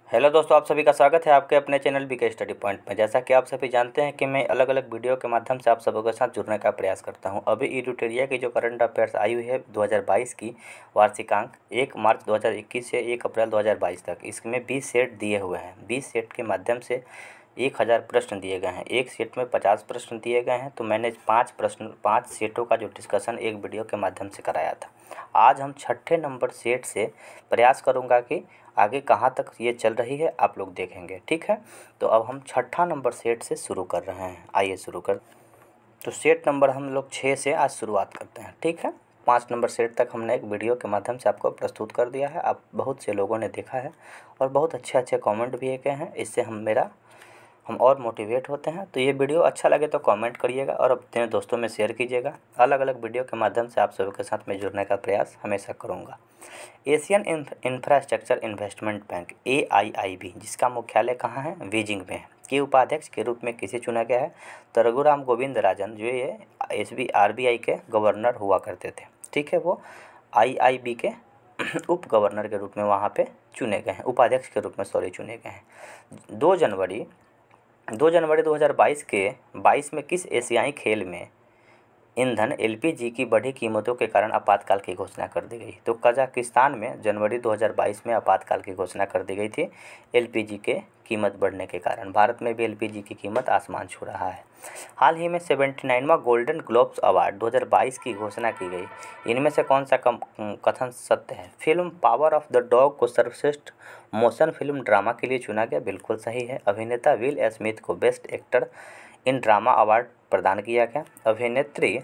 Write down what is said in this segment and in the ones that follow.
Hello दोस्तों, आप सभी का स्वागत है आपके अपने चैनल बीके स्टडी पॉइंट में। जैसा कि आप सभी जानते हैं कि मैं अलग अलग वीडियो के माध्यम से आप सबों के साथ जुड़ने का प्रयास करता हूं। अभी ईडुटेरिया की जो करंट अफेयर्स आई हुई है 2022 की वार्षिकांक 1 मार्च 2021 से 1 अप्रैल 2022 तक, इसमें 20 सेट दिए हुए हैं। 20 सेट के माध्यम से 1000 प्रश्न दिए गए हैं। एक सेट में 50 प्रश्न दिए गए हैं। तो मैंने 5 सेटों का जो डिस्कशन एक वीडियो के माध्यम से कराया था। आज हम छठे नंबर सेट से प्रयास करूंगा कि आगे कहाँ तक ये चल रही है आप लोग देखेंगे, ठीक है। तो अब हम छठा नंबर सेट से शुरू कर रहे हैं। आइए शुरू कर। तो सेट नंबर हम लोग 6 से आज शुरुआत करते हैं, ठीक है। 5 नंबर सेट तक हमने एक वीडियो के माध्यम से आपको प्रस्तुत कर दिया है। आप बहुत से लोगों ने देखा है और बहुत अच्छे अच्छे कमेंट भी किए हैं। इससे हम और मोटिवेट होते हैं। तो ये वीडियो अच्छा लगे तो कमेंट करिएगा और अपने दोस्तों में शेयर कीजिएगा। अलग अलग वीडियो के माध्यम से आप सभी के साथ में जुड़ने का प्रयास हमेशा करूँगा। Asian infrastructure investment bank AIIB, जिसका मुख्यालय कहाँ है, बीजिंग में है, के उपाध्यक्ष के रूप में किसे चुना गया है, तो रघुराम गोविंद राजन, जो ये RBI के गवर्नर हुआ करते थे, ठीक है। वो IIB के उप गवर्नर के रूप में वहाँ पे चुने गए हैं, उपाध्यक्ष के रूप में चुने गए हैं। 2 जनवरी 2022 के 22 में किस एशियाई खेल में ईंधन LPG की बढ़ी कीमतों के कारण आपातकाल की घोषणा कर दी गई? तो कजाकिस्तान में जनवरी 2022 में आपातकाल की घोषणा कर दी गई थी LPG के कीमत बढ़ने के कारण। भारत में भी LPG की कीमत आसमान छू रहा है। हाल ही में 79वां गोल्डन ग्लोब्स अवार्ड 2022 की घोषणा की गई। इनमें से कौन सा कथन सत्य है? Film power of the dog को सर्वश्रेष्ठ मोशन फिल्म ड्रामा के लिए चुना गया, बिल्कुल सही है। अभिनेता विल स्मिथ को best actor in drama award प्रदान किया गया। अभिनेत्री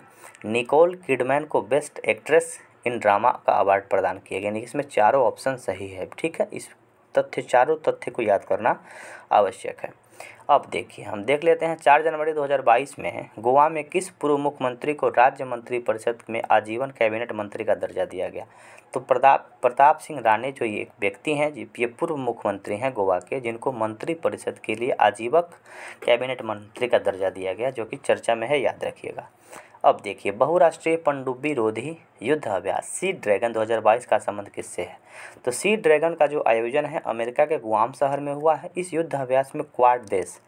निकोल किडमैन को बेस्ट एक्ट्रेस इन ड्रामा का अवार्ड प्रदान किया गया। यानी इसमें चारों ऑप्शन सही है, ठीक है। इस चारों तथ्य को याद करना आवश्यक है। अब देखिए, हम देख लेते हैं 4 जनवरी 2022 में गोवा में किस पूर्व मुख्यमंत्री को राज्य मंत्रिपरिषद में आजीवन कैबिनेट मंत्री का दर्जा दिया गया? तो प्रताप सिंह राणे, जो ये एक व्यक्ति हैं, ये पूर्व मुख्यमंत्री हैं गोवा के, जिनको मंत्रिपरिषद के लिए आजीवन कैबिनेट मंत्री का दर्जा दिया गया, जो कि चर्चा में है, याद रखिएगा। अब देखिए, बहुराष्ट्रीय पनडुब्बी रोधी युद्ध अभ्यास सी ड्रैगन 2022 का संबंध किससे है? तो सी ड्रैगन का जो आयोजन है अमेरिका के गुआम शहर में हुआ है। इस युद्ध अभ्यास में क्वाड देश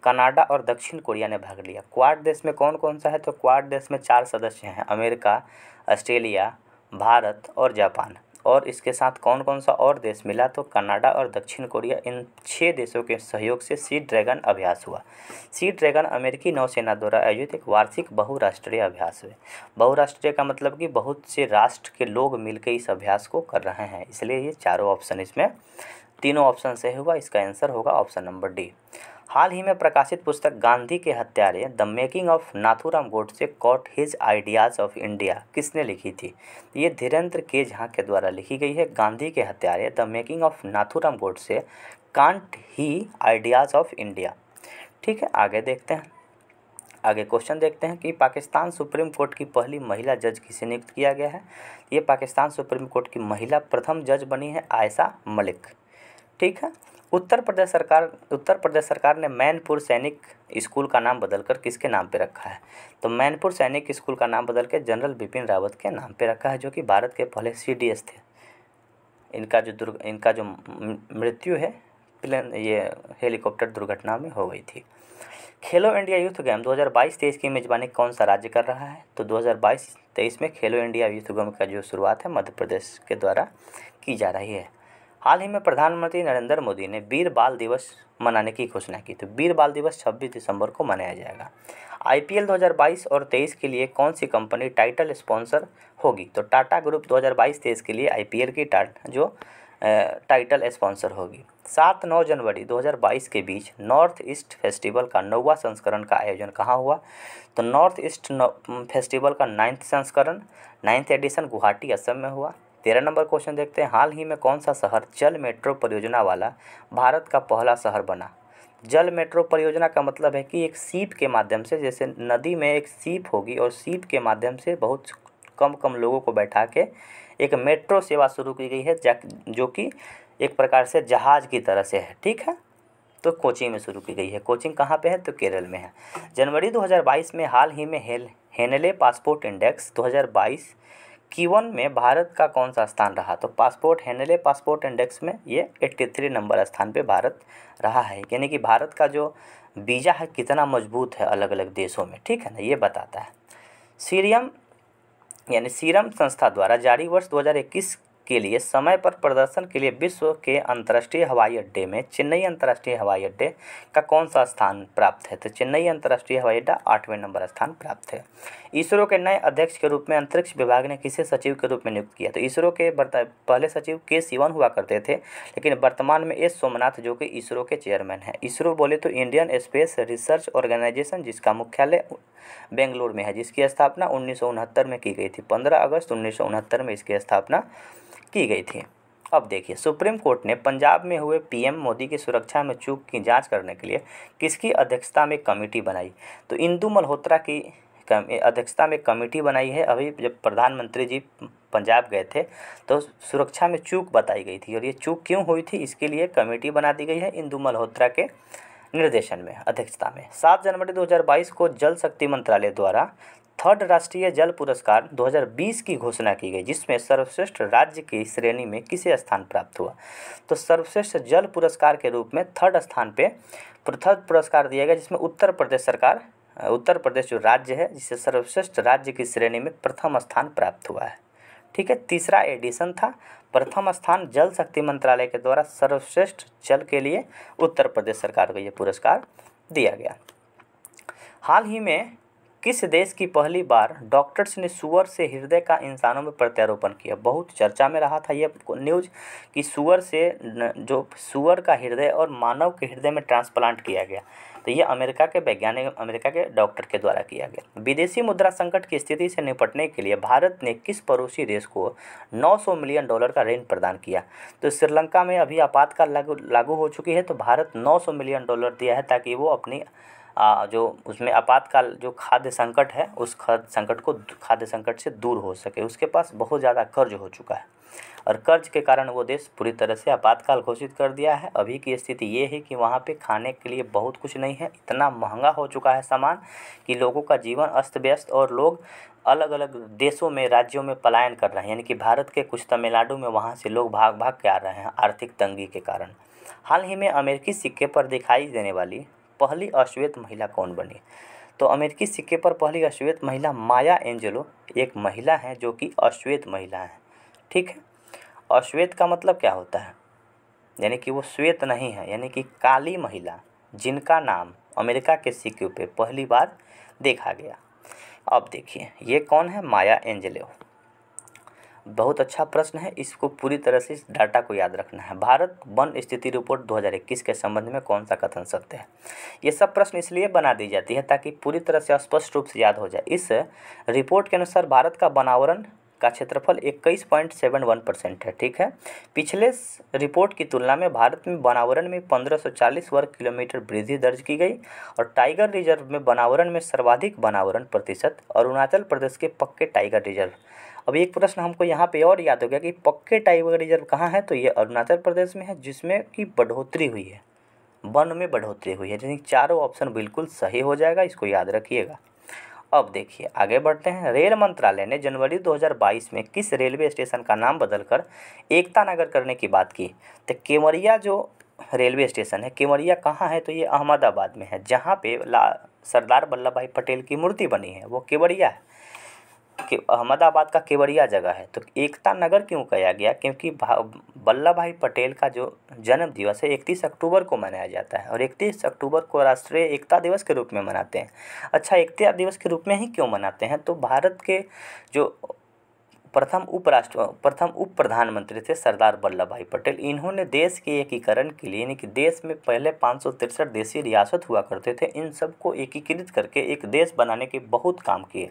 कनाडा और दक्षिण कोरिया ने भाग लिया। क्वाड देश में कौन कौन सा है? तो क्वाड देश में 4 सदस्य हैं, अमेरिका, ऑस्ट्रेलिया, भारत और जापान। और इसके साथ कौन कौन सा और देश मिला? तो कनाडा और दक्षिण कोरिया। इन 6 देशों के सहयोग से सी ड्रैगन अभ्यास हुआ। सी ड्रैगन अमेरिकी नौसेना द्वारा आयोजित एक वार्षिक बहुराष्ट्रीय अभ्यास है। बहुराष्ट्रीय का मतलब कि बहुत से राष्ट्र के लोग मिलकर इस अभ्यास को कर रहे हैं, इसलिए ये चारों ऑप्शन, इसमें तीनों ऑप्शन सही हुआ। इसका आंसर होगा ऑप्शन नंबर डी। हाल ही में प्रकाशित पुस्तक गांधी के हत्यारे the making of Nathuram Godse caught his ideas of India किसने लिखी थी? ये धीरेन्द्र के झा के द्वारा लिखी गई है। गांधी के हत्यारे the making of Nathuram Godse can't he ideas of India, ठीक है। आगे देखते हैं, आगे क्वेश्चन देखते हैं कि पाकिस्तान सुप्रीम कोर्ट की पहली महिला जज किसे नियुक्त किया गया है? ये पाकिस्तान सुप्रीम कोर्ट की महिला प्रथम जज बनी है आयशा मलिक, ठीक है। उत्तर प्रदेश सरकार ने मैनपुर सैनिक स्कूल का नाम बदलकर किसके नाम पे रखा है? तो मैनपुर सैनिक स्कूल का नाम बदल के जनरल बिपिन रावत के नाम पे रखा है, जो कि भारत के पहले CDS थे। इनका जो मृत्यु है ये हेलीकॉप्टर दुर्घटना में हो गई थी। खेलो इंडिया यूथ गेम 2022-23 की मेज़बानी कौन सा राज्य कर रहा है? तो 2022-23 में खेलो इंडिया यूथ गेम का जो शुरुआत है मध्य प्रदेश के द्वारा की जा रही है। हाल ही में प्रधानमंत्री नरेंद्र मोदी ने वीर बाल दिवस मनाने की घोषणा की। तो वीर बाल दिवस 26 दिसंबर को मनाया जाएगा। IPL 2022 और 23 के लिए कौन सी कंपनी टाइटल स्पॉन्सर होगी? तो टाटा ग्रुप 2022-23 के लिए IPL की टाइटल स्पॉन्सर होगी। 7-9 जनवरी 2022 के बीच नॉर्थ ईस्ट फेस्टिवल का 9वां संस्करण का आयोजन कहाँ हुआ? तो नॉर्थ ईस्ट फेस्टिवल का 9th एडिशन गुवाहाटी, असम में हुआ। 13 नंबर क्वेश्चन देखते हैं, हाल ही में कौन सा शहर जल मेट्रो परियोजना वाला भारत का पहला शहर बना? जल मेट्रो परियोजना का मतलब है कि एक सीप के माध्यम से, जैसे नदी में एक सीप होगी और सीप के माध्यम से बहुत कम लोगों को बैठा के एक मेट्रो सेवा शुरू की गई है, जो कि एक प्रकार से जहाज़ की तरह से है, ठीक है। तो कोचीन में शुरू की गई है। कोचीन कहाँ पे है? तो केरल में है। जनवरी 2022 में हाल ही में हेनले पासपोर्ट इंडेक्स 2022 Q1 में भारत का कौन सा स्थान रहा? तो पासपोर्ट हेनले पासपोर्ट इंडेक्स में ये 83 नंबर स्थान पे भारत रहा है। यानी कि भारत का जो वीज़ा है कितना मजबूत है अलग अलग देशों में, ठीक है ना, ये बताता है। सीरियम यानी सीरम संस्था द्वारा जारी वर्ष 2021 के लिए समय पर प्रदर्शन के लिए विश्व के अंतर्राष्ट्रीय हवाई अड्डे में चेन्नई अंतर्राष्ट्रीय हवाई अड्डे का कौन सा स्थान प्राप्त है? तो चेन्नई अंतर्राष्ट्रीय हवाई अड्डा 8वें नंबर स्थान प्राप्त है। इसरो के नए अध्यक्ष के रूप में अंतरिक्ष विभाग ने किसे सचिव के रूप में नियुक्त किया? तो इसरो के पहले सचिव के सिवन हुआ करते थे, लेकिन वर्तमान में एस सोमनाथ जो कि इसरो के चेयरमैन हैं। इसरो बोले तो इंडियन स्पेस रिसर्च ऑर्गेनाइजेशन, जिसका मुख्यालय बेंगलुरु में है, जिसकी स्थापना 1969 में की गई थी। 15 अगस्त 1969 में इसकी स्थापना की गई थी। अब देखिए, सुप्रीम कोर्ट ने पंजाब में हुए पीएम मोदी की सुरक्षा में चूक की जांच करने के लिए किसकी अध्यक्षता में कमेटी बनाई? तो इंदु मल्होत्रा की अध्यक्षता में कमेटी बनाई है। अभी जब प्रधानमंत्री जी पंजाब गए थे तो सुरक्षा में चूक बताई गई थी, और ये चूक क्यों हुई थी इसके लिए कमेटी बना दी गई है इंदु मल्होत्रा के निर्देशन में, अध्यक्षता में। 7 जनवरी 2022 को जल शक्ति मंत्रालय द्वारा 3rd राष्ट्रीय जल पुरस्कार 2020 की घोषणा की गई, जिसमें सर्वश्रेष्ठ राज्य की श्रेणी में किसे स्थान प्राप्त हुआ? तो सर्वश्रेष्ठ जल पुरस्कार के रूप में 3rd स्थान पे थर्ड पुरस्कार दिया गया, जिसमें उत्तर प्रदेश जो राज्य है, जिसे सर्वश्रेष्ठ राज्य की श्रेणी में प्रथम स्थान प्राप्त हुआ है। ठीक है, तीसरा एडिशन था। प्रथम स्थान जल शक्ति मंत्रालय के द्वारा सर्वश्रेष्ठ जल के लिए उत्तर प्रदेश सरकार को यह पुरस्कार दिया गया। हाल ही में किस देश की पहली बार डॉक्टर्स ने सुअर से हृदय का इंसानों में प्रत्यारोपण किया? बहुत चर्चा में रहा था यह न्यूज़ कि सुअर का हृदय और मानव के हृदय में ट्रांसप्लांट किया गया। तो ये अमेरिका के डॉक्टर के द्वारा किया गया। विदेशी मुद्रा संकट की स्थिति से निपटने के लिए भारत ने किस पड़ोसी देश को $900 मिलियन का ऋण प्रदान किया? तो श्रीलंका में अभी आपातकाल लागू हो चुकी है, तो भारत $900 मिलियन दिया है ताकि वो अपनी जो उसमें आपातकाल जो खाद्य संकट है उस खाद्य संकट से दूर हो सके। उसके पास बहुत ज़्यादा कर्ज हो चुका है और कर्ज के कारण वो देश पूरी तरह से आपातकाल घोषित कर दिया है। अभी की स्थिति ये है कि वहाँ पे खाने के लिए बहुत कुछ नहीं है, इतना महंगा हो चुका है सामान कि लोगों का जीवन अस्त व्यस्त, और लोग अलग अलग देशों में राज्यों में पलायन कर रहे हैं। यानी कि भारत के कुछ तमिलनाडु में वहाँ से लोग भाग भाग के आ रहे हैं आर्थिक तंगी के कारण। हाल ही में अमेरिकी सिक्के पर दिखाई देने वाली पहली अश्वेत महिला कौन बनी? तो अमेरिकी सिक्के पर पहली अश्वेत महिला माया एंजेलो एक महिला हैं जो कि अश्वेत महिला हैं। ठीक है, अश्वेत का मतलब क्या होता है? यानी कि वो श्वेत नहीं है, यानी कि काली महिला, जिनका नाम अमेरिका के सिक्के पे पहली बार देखा गया। अब देखिए ये कौन है? माया एंजेलो। बहुत अच्छा प्रश्न है, इसको पूरी तरह से इस डाटा को याद रखना है। भारत वन स्थिति रिपोर्ट 2021 के संबंध में कौन सा कथन सत्य है? ये सब प्रश्न इसलिए बना दी जाती है ताकि पूरी तरह से स्पष्ट रूप से याद हो जाए। इस रिपोर्ट के अनुसार भारत का वनावरण का क्षेत्रफल 21.71% है। ठीक है, पिछले रिपोर्ट की तुलना में भारत में वनावरण में 1540 वर्ग किलोमीटर वृद्धि दर्ज की गई, और टाइगर रिजर्व में वनावरण में सर्वाधिक वनावरण प्रतिशत अरुणाचल प्रदेश के पक्के टाइगर रिजर्व। अब एक प्रश्न हमको यहाँ पे और याद हो गया कि पक्के टाइगर रिजर्व कहाँ है? तो ये अरुणाचल प्रदेश में है, जिसमें कि बढ़ोतरी हुई है, वन में बढ़ोतरी हुई है। यानी चारों ऑप्शन बिल्कुल सही हो जाएगा, इसको याद रखिएगा। अब देखिए आगे बढ़ते हैं। रेल मंत्रालय ने जनवरी 2022 में किस रेलवे स्टेशन का नाम बदलकर एकता नगर करने की बात की? तो केवड़िया जो रेलवे स्टेशन है, केवड़िया कहाँ है? तो ये अहमदाबाद में है, जहाँ पे सरदार वल्लभ भाई पटेल की मूर्ति बनी है, वो केवड़िया है। कि अहमदाबाद का केवड़िया जगह है। तो एकता नगर क्यों कहा गया? क्योंकि वल्लभ भाई पटेल का जो जन्म दिवस है 31 अक्टूबर को मनाया जाता है, और 31 अक्टूबर को राष्ट्रीय एकता दिवस के रूप में मनाते हैं। अच्छा, एकता दिवस के रूप में ही क्यों मनाते हैं? तो भारत के जो प्रथम उप प्रधानमंत्री थे सरदार वल्लभ भाई पटेल, इन्होंने देश के एकीकरण के लिए, यानी कि देश में पहले 563 देशी रियासत हुआ करते थे, इन सबको एकीकृत करके एक देश बनाने के बहुत काम किए।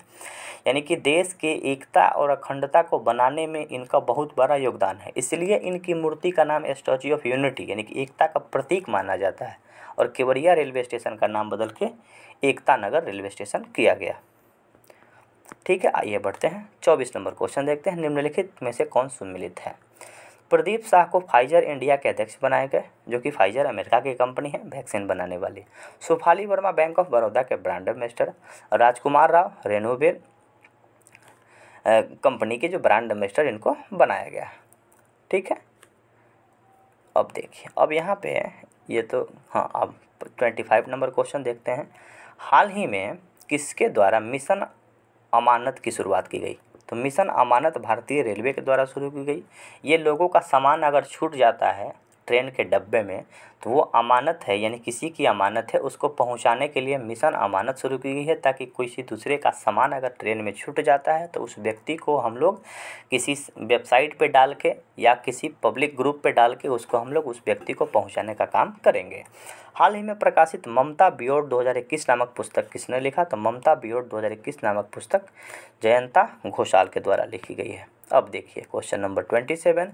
यानी कि देश के एकता और अखंडता को बनाने में इनका बहुत बड़ा योगदान है। इसलिए इनकी मूर्ति का नाम स्टैच्यू ऑफ यूनिटी यानी कि एकता का प्रतीक माना जाता है, और केवड़िया रेलवे स्टेशन का नाम बदल के एकता नगर रेलवे स्टेशन किया गया। ठीक है, आइए बढ़ते हैं। 24 नंबर क्वेश्चन देखते हैं। निम्नलिखित में से कौन सुमेलित है? प्रदीप शाह को फाइजर इंडिया के अध्यक्ष बनाए गए, जो कि फाइजर अमेरिका की कंपनी है वैक्सीन बनाने वाली। सुफाली वर्मा बैंक ऑफ बड़ौदा के ब्रांड एम्बेसडर। राजकुमार राव कंपनी के जो ब्रांड एम्बेसडर इनको बनाया गया। ठीक है, अब देखिए, अब यहाँ पे ये तो हाँ, अब 25 नंबर क्वेश्चन देखते हैं। हाल ही में किसके द्वारा मिशन अमानत की शुरुआत की गई? तो मिशन अमानत भारतीय रेलवे के द्वारा शुरू की गई। ये लोगों का सामान अगर छूट जाता है ट्रेन के डब्बे में तो वो अमानत है, यानी किसी की अमानत है, उसको पहुंचाने के लिए मिशन अमानत शुरू की गई है, ताकि किसी दूसरे का सामान अगर ट्रेन में छूट जाता है तो उस व्यक्ति को हम लोग किसी वेबसाइट पे डाल के या किसी पब्लिक ग्रुप पे डाल के उसको हम लोग उस व्यक्ति को पहुंचाने का काम करेंगे। हाल ही में प्रकाशित ममता बियोड 2021 नामक पुस्तक किसने लिखा? तो ममता बियोड 2021 नामक पुस्तक जयंता घोषाल के द्वारा लिखी गई है। अब देखिए क्वेश्चन नंबर 27,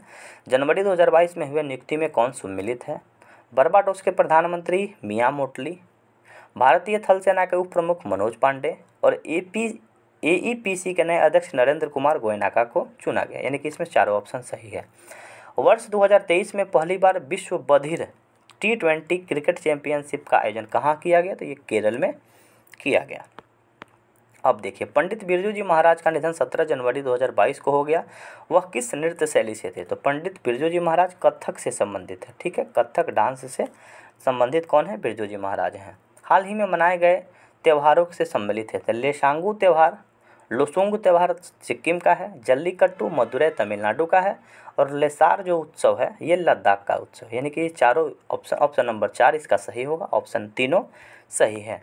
जनवरी 2022 में हुए नियुक्ति में कौन सम्मिलित है? बारबाडोस के प्रधानमंत्री मिया मोटली, भारतीय थल सेना के उप प्रमुख मनोज पांडे और AEPC के नए अध्यक्ष नरेंद्र कुमार गोयनाका को चुना गया, यानी कि इसमें चारों ऑप्शन सही है। वर्ष 2023 में पहली बार विश्व बधिर T20 क्रिकेट चैंपियनशिप का आयोजन कहाँ किया गया? तो ये केरल में किया गया। अब देखिए, पंडित बिरजू जी महाराज का निधन 17 जनवरी 2022 को हो गया। वह किस नृत्य शैली से थे? तो पंडित बिरजू जी महाराज कथक से संबंधित है। ठीक है, कथक डांस से संबंधित कौन है? बिरजू जी महाराज हैं। हाल ही में मनाए गए त्योहारों से सम्मिलित है। तो लेशांगू त्यौहार, लोसुंग त्यौहार सिक्किम का है, जल्लीकट्टू मदुरै तमिलनाडु का है और लेसार जो उत्सव है ये लद्दाख का उत्सव है। यानी कि ये चारों ऑप्शन नंबर 4 इसका सही होगा, ऑप्शन तीनों सही है।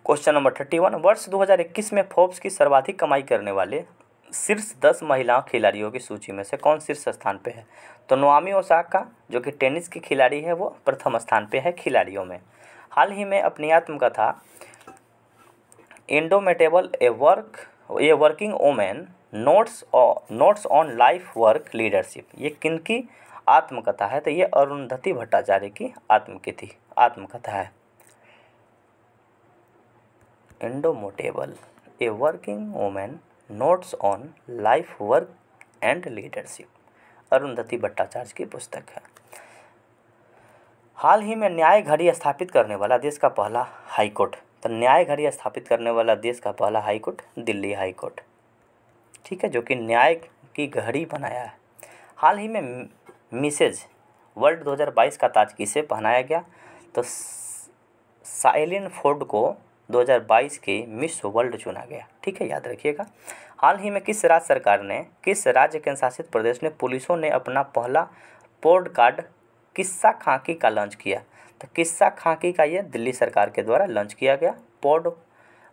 क्वेश्चन नंबर 31, वर्ष 2021 में फोर्ब्स की सर्वाधिक कमाई करने वाले शीर्ष 10 महिला खिलाड़ियों की सूची में से कौन शीर्ष स्थान पे है? तो नाओमी ओसाका जो कि टेनिस की खिलाड़ी है वो प्रथम स्थान पे है खिलाड़ियों में। हाल ही में अपनी आत्मकथा Indomitable A Working Women Notes on Life Work Leadership, ये किनकी आत्मकथा है? तो ये अरुंधति भट्टाचार्य की आत्मकथा है। Indomitable A Working Women Notes on Life Work and Leadership, Arundhati Bhattacharya की पुस्तक है। हाल ही में न्याय घड़ी स्थापित करने वाला देश का पहला हाईकोर्ट, तो न्याय घड़ी स्थापित करने वाला देश का पहला हाईकोर्ट दिल्ली हाईकोर्ट। ठीक है, जो कि न्याय की घड़ी बनाया है। हाल ही में मिसेज वर्ल्ड 2022 का ताज किसे पहनाया गया? तो साइलिन फोर्ड को 2022 की मिस वर्ल्ड चुना गया। ठीक है, याद रखिएगा। हाल ही में किस राज्य केंद्र शासित प्रदेश ने पुलिसों ने अपना पहला पॉडकास्ट किस्सा खाकी का लॉन्च किया? तो किस्सा खाकी का ये दिल्ली सरकार के द्वारा लॉन्च किया गया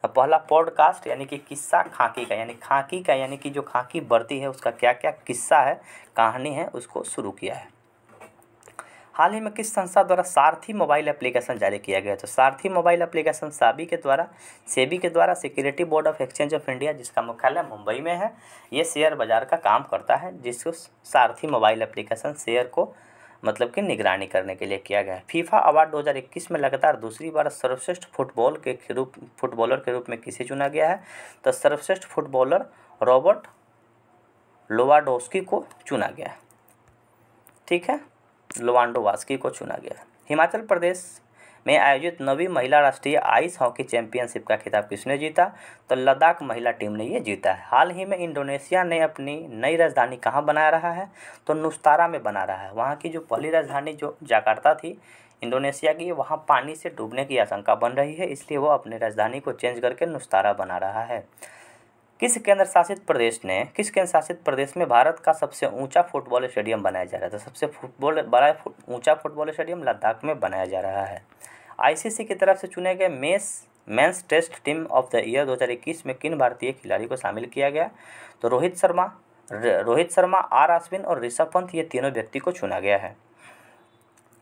पहला पॉडकास्ट, यानी कि किस्सा खाकी का, यानी कि जो खाकी वर्दी है उसका क्या क्या किस्सा है, कहानी है, उसको शुरू किया है। हाल ही में किस संस्था द्वारा सारथी मोबाइल एप्लीकेशन जारी किया गया? तो सारथी मोबाइल एप्लीकेशन सेबी के द्वारा security board of exchange of India, जिसका मुख्यालय मुंबई में है, ये शेयर बाजार का काम करता है, जिसको सारथी मोबाइल एप्लीकेशन शेयर को मतलब कि निगरानी करने के लिए किया गया है। फीफा अवार्ड 2021 में लगातार दूसरी बार सर्वश्रेष्ठ फुटबॉलर के रूप में किसे चुना गया है? तो सर्वश्रेष्ठ फुटबॉलर रॉबर्ट लोवांडोव्स्की को चुना गया। ठीक है, लोवांडोव्स्की को चुना गया। हिमाचल प्रदेश में आयोजित 9वीं महिला राष्ट्रीय आइस हॉकी चैंपियनशिप का खिताब किसने जीता? तो लद्दाख महिला टीम ने ये जीता है। हाल ही में इंडोनेशिया ने अपनी नई राजधानी कहाँ बना रहा है? तो नुस्तारा में बना रहा है। वहाँ की जो पहली राजधानी जो जकार्ता थी इंडोनेशिया की, वहाँ पानी से डूबने की आशंका बन रही है, इसलिए वो अपनी राजधानी को चेंज करके नुस्तारा बना रहा है। किस केंद्र शासित प्रदेश में भारत का सबसे ऊंचा फुटबॉल स्टेडियम बनाया जा रहा है? तो सबसे ऊंचा फुटबॉल स्टेडियम लद्दाख में बनाया जा रहा है। आईसीसी की तरफ से चुने गए men's test team of the year 2021 में किन भारतीय खिलाड़ी को शामिल किया गया? तो रोहित शर्मा, आर अश्विन और ऋषभ पंत, ये तीनों व्यक्ति को चुना गया है।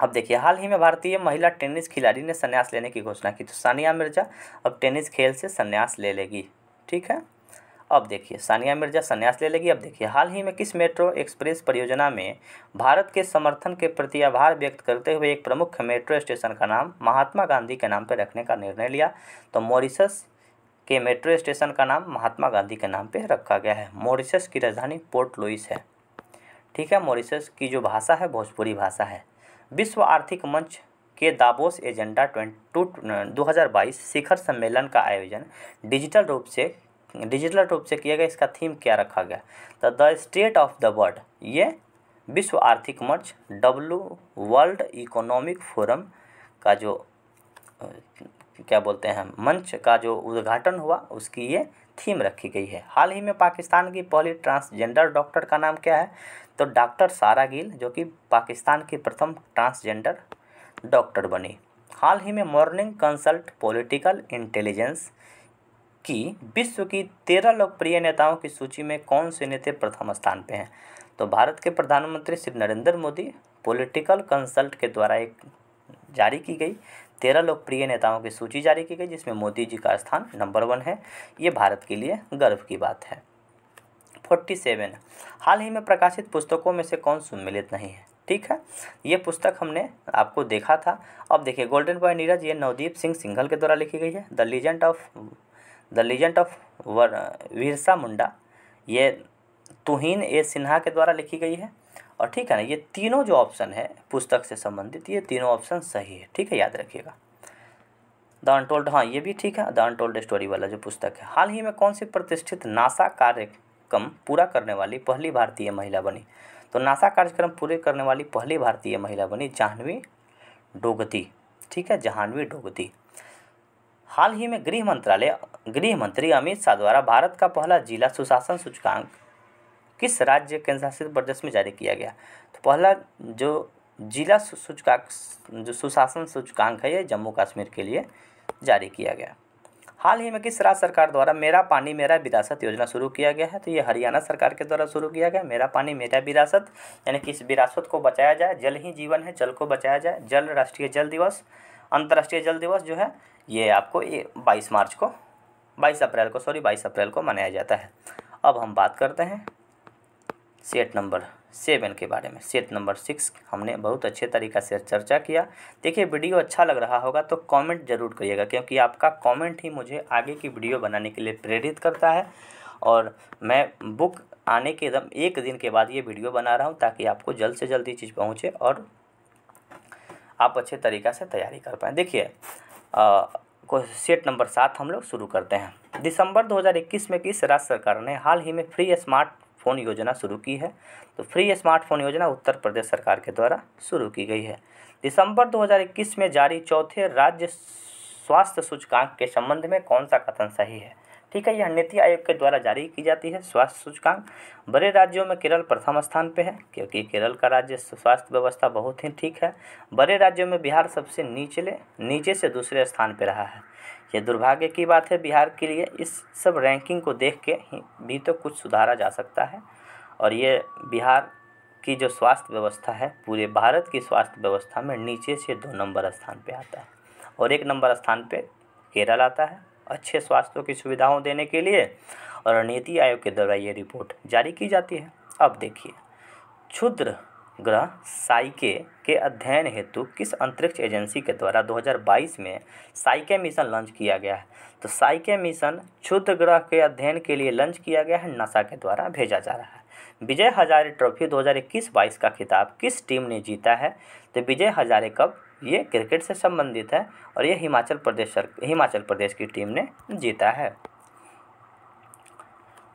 अब देखिए, हाल ही में भारतीय महिला टेनिस खिलाड़ी ने संन्यास लेने की घोषणा की। तो सानिया मिर्जा अब टेनिस खेल से संन्यास ले लेगी। ठीक है, अब देखिए सानिया मिर्जा संन्यास ले लेगी। अब देखिए, हाल ही में किस मेट्रो एक्सप्रेस परियोजना में भारत के समर्थन के प्रति आभार व्यक्त करते हुए एक प्रमुख मेट्रो स्टेशन का नाम महात्मा गांधी के नाम पर रखने का निर्णय लिया? तो मॉरिशस के मेट्रो स्टेशन का नाम महात्मा गांधी के नाम पर रखा गया है। मॉरिशस की राजधानी पोर्ट लुइस है। ठीक है, मॉरिशस की जो भाषा है भोजपुरी भाषा है। विश्व आर्थिक मंच के दावोस एजेंडा 2022 शिखर सम्मेलन का आयोजन डिजिटल रूप से डिजिटल रूप से किया गया। इसका थीम क्या रखा गया? तो the state of the world, ये विश्व आर्थिक मंच वर्ल्ड इकोनॉमिक फोरम का जो क्या बोलते हैं मंच का जो उद्घाटन हुआ, उसकी ये थीम रखी गई है। हाल ही में पाकिस्तान की पहली ट्रांसजेंडर डॉक्टर का नाम क्या है? तो डॉक्टर सारा गिल, जो कि पाकिस्तान की प्रथम ट्रांसजेंडर डॉक्टर बनी। हाल ही में मॉर्निंग कंसल्ट पॉलिटिकल इंटेलिजेंस की विश्व की 13 लोकप्रिय नेताओं की सूची में कौन से नेता प्रथम स्थान पे हैं? तो भारत के प्रधानमंत्री श्री नरेंद्र मोदी पॉलिटिकल कंसल्ट के द्वारा एक जारी की गई 13 लोकप्रिय नेताओं की सूची जारी की गई, जिसमें मोदी जी का स्थान नंबर 1 है। ये भारत के लिए गर्व की बात है। 47 हाल ही में प्रकाशित पुस्तकों में से कौन सम्मिलित नहीं है? ठीक है, ये पुस्तक हमने आपको देखा था। अब देखिए, गोल्डन बॉय नीरज, ये नवदीप सिंह सिंघल के द्वारा लिखी गई है। The legend of Birsa Munda, ये तुहिन ए सिन्हा के द्वारा लिखी गई है। और ठीक है ना, ये तीनों जो ऑप्शन है पुस्तक से संबंधित, ये तीनों ऑप्शन सही है। ठीक है, याद रखिएगा। द अनटोल्ड, हाँ ये भी ठीक है, द अनटोल्ड स्टोरी वाला जो पुस्तक है। हाल ही में कौन सी प्रतिष्ठित नासा कार्यक्रम पूरा करने वाली पहली भारतीय महिला बनी? तो नासा कार्यक्रम पूरे करने वाली पहली भारतीय महिला बनी जाह्नवी डोगती। ठीक है, जाह्नवी डोगती। हाल ही में गृह मंत्री अमित शाह द्वारा भारत का पहला जिला सुशासन सूचकांक किस राज्य केंद्र शासित प्रदेश में जारी किया गया? तो पहला जो जिला सूचकांक जो सुशासन सूचकांक है, ये जम्मू कश्मीर के लिए जारी किया गया। हाल ही में किस राज्य सरकार द्वारा मेरा पानी मेरा विरासत योजना शुरू किया गया है? तो ये हरियाणा सरकार के द्वारा शुरू किया गया। मेरा पानी मेरा विरासत, यानी कि इस विरासत को बचाया जाए। जल ही जीवन है, जल को बचाया जाए। राष्ट्रीय जल दिवस, अंतर्राष्ट्रीय जल दिवस जो है, ये आपको 22 अप्रैल को मनाया जाता है। अब हम बात करते हैं सेट नंबर 7 के बारे में। सेट नंबर 6 हमने बहुत अच्छे तरीक़ा से चर्चा किया। देखिए, वीडियो अच्छा लग रहा होगा तो कमेंट ज़रूर करिएगा, क्योंकि आपका कमेंट ही मुझे आगे की वीडियो बनाने के लिए प्रेरित करता है। और मैं बुक आने के एकदम 1 दिन के बाद ये वीडियो बना रहा हूँ, ताकि आपको जल्द से जल्द ये चीज़ पहुँचे और आप अच्छे तरीक़ा से तैयारी कर पाएँ। देखिए, सेट नंबर 7 हम लोग शुरू करते हैं। दिसंबर 2021 में किस राज्य सरकार ने हाल ही में फ्री स्मार्टफोन योजना शुरू की है? तो फ्री स्मार्टफोन योजना उत्तर प्रदेश सरकार के द्वारा शुरू की गई है। दिसंबर 2021 में जारी चौथे राज्य स्वास्थ्य सूचकांक के संबंध में कौन सा कथन सही है? ठीक है, यह नीति आयोग के द्वारा जारी की जाती है स्वास्थ्य सूचकांक। बड़े राज्यों में केरल प्रथम स्थान पे है, क्योंकि केरल का राज्य स्वास्थ्य व्यवस्था बहुत ही ठीक है। बड़े राज्यों में बिहार सबसे नीचे से दूसरे स्थान पे रहा है। ये दुर्भाग्य की बात है बिहार के लिए। इस सब रैंकिंग को देख के भी तो कुछ सुधारा जा सकता है। और ये बिहार की जो स्वास्थ्य व्यवस्था है, पूरे भारत की स्वास्थ्य व्यवस्था में नीचे से 2 नंबर स्थान पे आता है, और 1 नंबर स्थान पे केरल आता है अच्छे स्वास्थ्य की सुविधाओं देने के लिए। और नीति आयोग के द्वारा ये रिपोर्ट जारी की जाती है। अब देखिए, क्षुद्र ग्रह साइके के अध्ययन हेतु किस अंतरिक्ष एजेंसी के द्वारा 2022 में साइके मिशन लॉन्च किया गया है? तो साइके मिशन क्षुद्र ग्रह के अध्ययन के लिए लॉन्च किया गया है, नासा के द्वारा भेजा जा रहा है। विजय हजारे ट्रॉफी 2021-22 का खिताब किस टीम ने जीता है? तो विजय हजारे कप ये क्रिकेट से संबंधित है, और ये हिमाचल प्रदेश की टीम ने जीता है।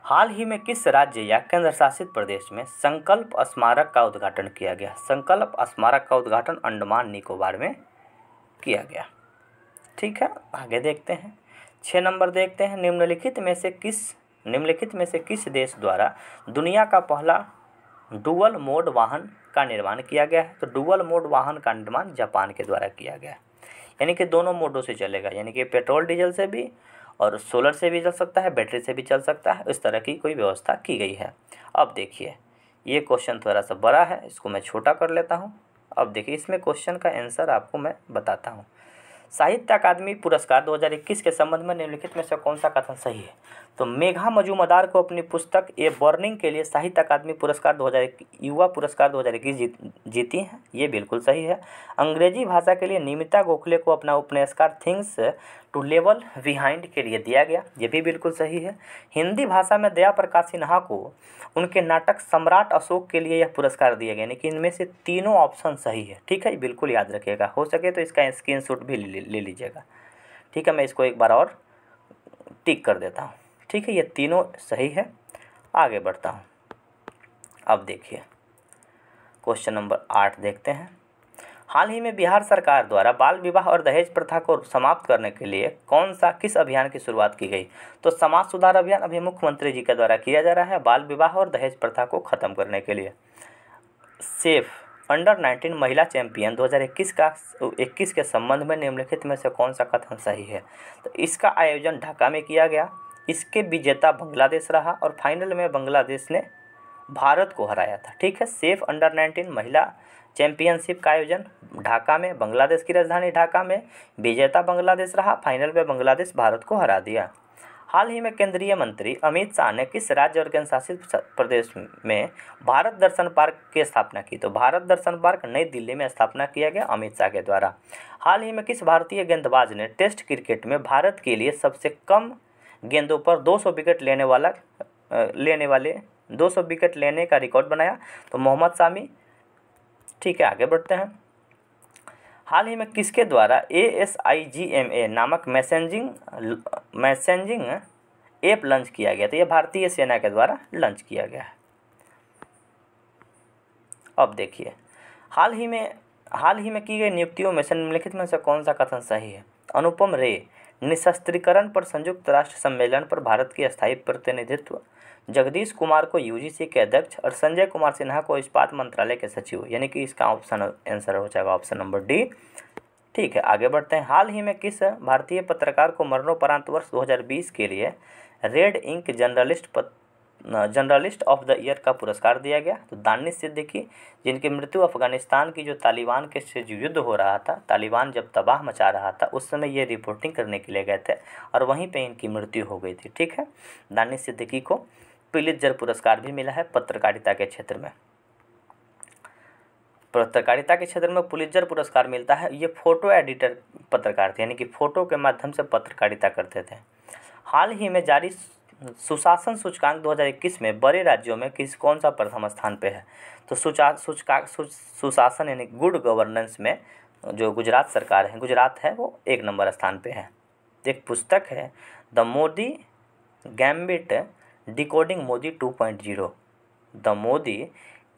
हाल ही में किस राज्य या केंद्र शासित प्रदेश में संकल्प स्मारक का उद्घाटन किया गया? संकल्प स्मारक का उद्घाटन अंडमान निकोबार में किया गया। ठीक है, आगे देखते हैं। 6 नंबर देखते हैं। निम्नलिखित में से किस देश द्वारा दुनिया का पहला डुअल मोड वाहन का निर्माण किया गया है? तो डुअल मोड वाहन का निर्माण जापान के द्वारा किया गया, यानी कि दोनों मोडों से चलेगा, यानी कि पेट्रोल डीजल से भी और सोलर से भी चल सकता है, बैटरी से भी चल सकता है। इस तरह की कोई व्यवस्था की गई है। अब देखिए, ये क्वेश्चन थोड़ा सा बड़ा है, इसको मैं छोटा कर लेता हूँ। अब देखिए, इसमें क्वेश्चन का आंसर आपको मैं बताता हूँ। साहित्य अकादमी पुरस्कार 2021 के संबंध में निम्नलिखित में से कौन सा कथन सही है? तो मेघा मजुमदार को अपनी पुस्तक ए बर्निंग के लिए साहित्य अकादमी पुरस्कार 2021 युवा पुरस्कार 2021 जीती हैं, ये बिल्कुल सही है। अंग्रेजी भाषा के लिए निमिता गोखले को अपना उपन्यासकार थिंग्स टू लेवल बिहाइंड के लिए दिया गया, ये भी बिल्कुल सही है। हिंदी भाषा में दया प्रकाश सिन्हा को उनके नाटक सम्राट अशोक के लिए यह पुरस्कार दिया गया, यानी कि इनमें से तीनों ऑप्शन सही है। ठीक है, बिल्कुल याद रखिएगा, हो सके तो इसका स्क्रीनशॉट भी ले लीजिएगा। ठीक है, मैं इसको एक बार और टिक कर देता हूँ। ठीक है, ये तीनों सही है। आगे बढ़ता हूँ। अब देखिए क्वेश्चन नंबर 8 देखते हैं। हाल ही में बिहार सरकार द्वारा बाल विवाह और दहेज प्रथा को समाप्त करने के लिए किस अभियान की शुरुआत की गई? तो समाज सुधार अभियान अभी मुख्यमंत्री जी के द्वारा किया जा रहा है बाल विवाह और दहेज प्रथा को खत्म करने के लिए। सेफ अंडर 19 महिला चैंपियन 2021 के संबंध में निम्नलिखित में से कौन सा कथन सही है? तो इसका आयोजन ढाका में किया गया, इसके विजेता बांग्लादेश रहा और फाइनल में बांग्लादेश ने भारत को हराया था। ठीक है, सेफ अंडर 19 महिला चैंपियनशिप का आयोजन ढाका में, बांग्लादेश की राजधानी ढाका में, विजेता बांग्लादेश रहा, फाइनल में बांग्लादेश भारत को हरा दिया। हाल ही में केंद्रीय मंत्री अमित शाह ने किस राज्य और केंद्र शासित प्रदेश में भारत दर्शन पार्क की स्थापना की? तो भारत दर्शन पार्क नई दिल्ली में स्थापना किया गया अमित शाह के द्वारा। हाल ही में किस भारतीय गेंदबाज ने टेस्ट क्रिकेट में भारत के लिए सबसे कम गेंदों पर 200 विकेट लेने का रिकॉर्ड बनाया? तो मोहम्मद शामी। ठीक है, आगे बढ़ते हैं। हाल ही में किसके द्वारा ASIGMA नामक मैसेजिंग ऐप लॉन्च किया गया? तो यह भारतीय सेना के द्वारा लॉन्च किया गया है। अब देखिए हाल ही में की गई नियुक्तियों में से निम्नलिखित में से कौन सा कथन सही है? अनुपम रे निशस्त्रीकरण पर संयुक्त राष्ट्र सम्मेलन पर भारत की स्थायी प्रतिनिधित्व, जगदीश कुमार को UGC के अध्यक्ष और संजय कुमार सिन्हा को इस्पात मंत्रालय के सचिव, यानी कि इसका ऑप्शन आंसर हो जाएगा ऑप्शन नंबर डी। ठीक है, आगे बढ़ते हैं। हाल ही में किस भारतीय पत्रकार को मरणोपरांत वर्ष 2020 के लिए Red Ink journalist of the year का पुरस्कार दिया गया? तो दानिश सिद्दीकी, जिनकी मृत्यु अफगानिस्तान की जो तालिबान के से जो युद्ध हो रहा था, तालिबान जब तबाह मचा रहा था उस समय ये रिपोर्टिंग करने के लिए गए थे और वहीं पे इनकी मृत्यु हो गई थी। ठीक है, दानिश सिद्दीकी को पुलित्जर पुरस्कार भी मिला है पत्रकारिता के क्षेत्र में। पत्रकारिता के क्षेत्र में पुलित्जर पुरस्कार मिलता है। ये फोटो एडिटर पत्रकार थे, यानी कि फोटो के माध्यम से पत्रकारिता करते थे। हाल ही में जारी सुशासन सूचकांक 2021 में बड़े राज्यों में कौन सा प्रथम स्थान पे है? तो सुशासन यानी गुड गवर्नेंस में जो गुजरात है वो 1 नंबर स्थान पे है। एक पुस्तक है the Modi gambit decoding Modi 2.0, the Modi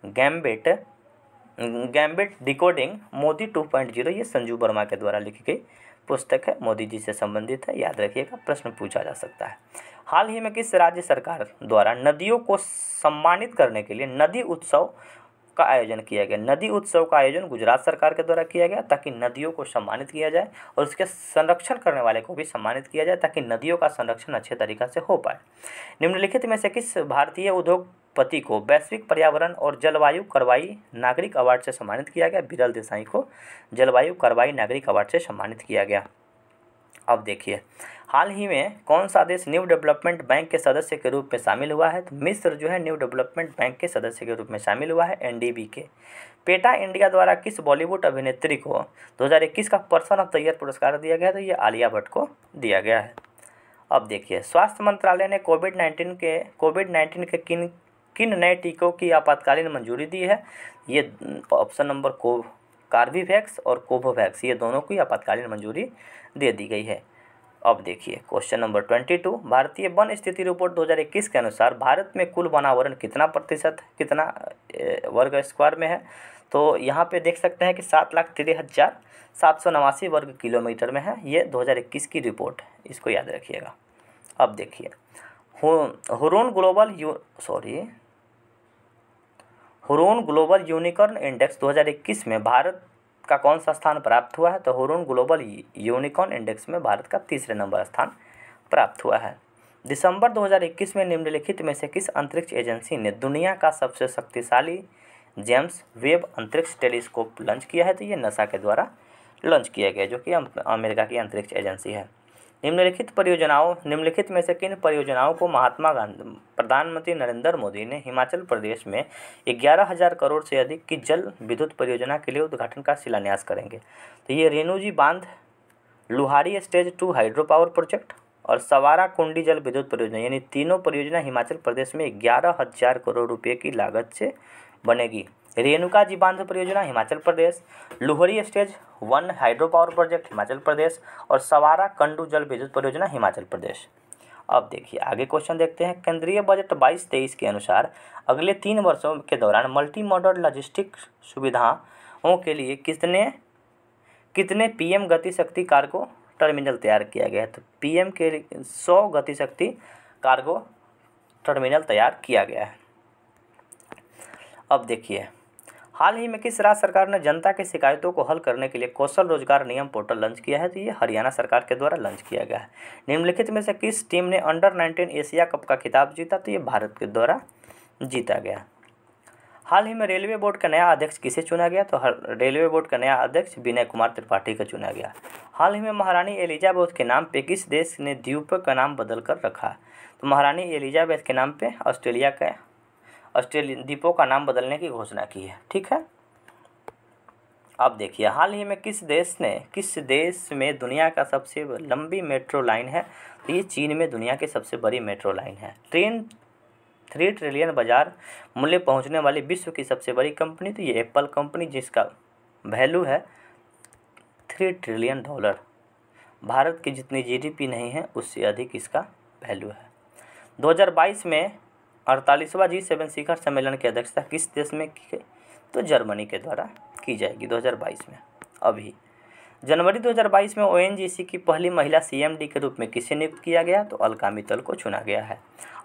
gambit decoding Modi 2.0, ये संजू वर्मा के द्वारा लिखी गई पुस्तक है, मोदी जी से संबंधित है, याद रखिएगा, प्रश्न पूछा जा सकता है। हाल ही में किस राज्य सरकार द्वारा नदियों को सम्मानित करने के लिए नदी उत्सव का आयोजन किया गया? नदी उत्सव का आयोजन गुजरात सरकार के द्वारा किया गया ताकि नदियों को सम्मानित किया जाए और उसके संरक्षण करने वाले को भी सम्मानित किया जाए ताकि नदियों का संरक्षण अच्छे तरीक़ा से हो पाए। निम्नलिखित में से किस भारतीय उद्योगपति को वैश्विक पर्यावरण और जलवायु कार्रवाई नागरिक अवार्ड से सम्मानित किया गया? विरल देसाई को जलवायु कार्रवाई नागरिक अवार्ड से सम्मानित किया गया। अब देखिए हाल ही में कौन सा देश न्यू डेवलपमेंट बैंक के सदस्य के रूप में शामिल हुआ है? तो मिस्र जो है न्यू डेवलपमेंट बैंक के सदस्य के रूप में शामिल हुआ है, NDB के। पेटा इंडिया द्वारा किस बॉलीवुड अभिनेत्री को 2021 का पर्सन ऑफ द ईयर पुरस्कार दिया गया? तो ये आलिया भट्ट को दिया गया है। अब देखिए स्वास्थ्य मंत्रालय ने कोविड-19 के किन नए टीकों की आपातकालीन मंजूरी दी है? ये ऑप्शन नंबर कार्बेवैक्स और कोवोवैक्स, ये दोनों की आपातकालीन मंजूरी दे दी गई है। अब देखिए क्वेश्चन नंबर 22, भारतीय वन स्थिति रिपोर्ट 2021 के अनुसार भारत में कुल वनावरण कितना वर्ग स्क्वायर में है? तो यहाँ पे देख सकते हैं कि 7,13,789 वर्ग किलोमीटर में है। ये 2021 की रिपोर्ट है, इसको याद रखिएगा। अब देखिए हुरून ग्लोबल यूनिकॉर्न इंडेक्स 2021 में भारत का कौन सा स्थान प्राप्त हुआ है? तो हुरून ग्लोबल यूनिकॉर्न इंडेक्स में भारत का 3रे नंबर स्थान प्राप्त हुआ है। दिसंबर 2021 में निम्नलिखित में से किस अंतरिक्ष एजेंसी ने दुनिया का सबसे शक्तिशाली जेम्स वेब अंतरिक्ष टेलीस्कोप लॉन्च किया है? तो ये नासा के द्वारा लॉन्च किया गया, जो कि अमेरिका की अंतरिक्ष एजेंसी है। निम्नलिखित में से किन परियोजनाओं को प्रधानमंत्री नरेंद्र मोदी ने हिमाचल प्रदेश में 11,000 करोड़ से अधिक की जल विद्युत परियोजना के लिए उद्घाटन का शिलान्यास करेंगे? तो ये रेणुजी बांध, लुहारी स्टेज 2 हाइड्रो पावर प्रोजेक्ट और सवारा कुंडी जल विद्युत परियोजना, यानी तीनों परियोजना हिमाचल प्रदेश में 11,000 करोड़ रुपये की लागत से बनेगी। रेणुका जी बांध परियोजना Himachal Pradesh, Luhri stage 1 hydro power project Himachal Pradesh और सवारा कंडू जल विद्युत परियोजना हिमाचल प्रदेश। अब देखिए आगे क्वेश्चन देखते हैं। केंद्रीय बजट 22-23 के अनुसार अगले 3 वर्षों के दौरान मल्टी मॉडल लॉजिस्टिक्स सुविधाओं के लिए कितने पीएम गति शक्ति कार्गो टर्मिनल तैयार किया गया है? तो पीएम के लिए 100 गति शक्ति कार्गो टर्मिनल तैयार किया गया है। अब देखिए, हाल ही में किस राज्य सरकार ने जनता की शिकायतों को हल करने के लिए कौशल रोजगार नियम पोर्टल लॉन्च किया है? तो ये हरियाणा सरकार के द्वारा लॉन्च किया गया है। निम्नलिखित में से किस टीम ने अंडर-19 एशिया कप का खिताब जीता? तो ये भारत के द्वारा जीता गया। हाल ही में रेलवे बोर्ड का नया अध्यक्ष किसे चुना गया? तो रेलवे बोर्ड का नया अध्यक्ष विनय कुमार त्रिपाठी को चुना गया। हाल ही में महारानी एलिजाबेथ के नाम पे किस देश ने द्वीपों का नाम बदल कर रखा? तो महारानी एलिजाबेथ के नाम पे ऑस्ट्रेलियन द्वीपों का नाम बदलने की घोषणा की है। ठीक है। अब देखिए, हाल ही में किस देश में दुनिया का सबसे लंबी मेट्रो लाइन है? तो ये चीन में दुनिया की सबसे बड़ी मेट्रो लाइन है। 3 ट्रिलियन बाजार मूल्य पहुंचने वाली विश्व की सबसे बड़ी कंपनी, तो ये एप्पल कंपनी, जिसका वैल्यू है $3 ट्रिलियन। भारत की जितनी जीडीपी नहीं है उससे अधिक इसका वैल्यू है। 2022 में 48वां G7 शिखर सम्मेलन की अध्यक्षता किस देश में की गई? तो जर्मनी के द्वारा की जाएगी 2022 में। अभी जनवरी 2022 में ओएनजीसी की पहली महिला सीएमडी के रूप में किसे नियुक्त किया गया? तो अलका मित्तल को चुना गया है।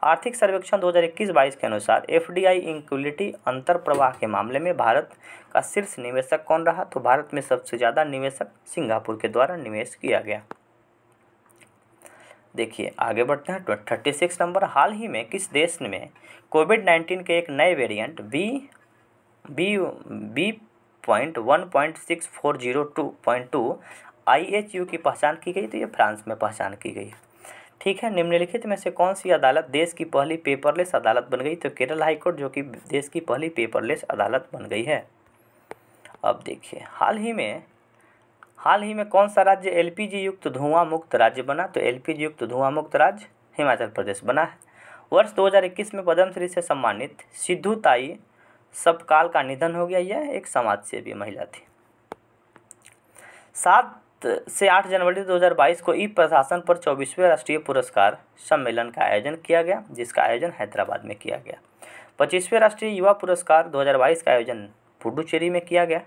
आर्थिक सर्वेक्षण 2021-22 के अनुसार एफडीआई इक्विटी अंतर प्रवाह के मामले में भारत का शीर्ष निवेशक कौन रहा? तो भारत में सबसे ज़्यादा निवेशक सिंगापुर के द्वारा निवेश किया गया। देखिए आगे बढ़ते हैं। 36 नंबर, हाल ही में किस देश में कोविड-19 के एक नए वेरिएंट B.1.640.2 IHU की पहचान की गई? तो ये फ्रांस में पहचान की गई। ठीक है। निम्नलिखित में से कौन सी अदालत देश की पहली पेपरलेस अदालत बन गई? तो केरल हाईकोर्ट, जो कि देश की पहली पेपरलेस अदालत बन गई है। अब देखिए, हाल ही में कौन सा राज्य एलपीजी युक्त धुआं मुक्त राज्य बना? तो एलपीजी युक्त धुआं मुक्त राज्य हिमाचल प्रदेश बना है। वर्ष 2021 में पद्मश्री से सम्मानित सिद्धू ताई सबकाल का निधन हो गया। यह एक समाजसेवी महिला थी। 7 से 8 जनवरी 2022 को ई प्रशासन पर 24वें राष्ट्रीय पुरस्कार सम्मेलन का आयोजन किया गया, जिसका आयोजन हैदराबाद में किया गया। 25वें राष्ट्रीय युवा पुरस्कार 2022 का आयोजन पुडुचेरी में किया गया।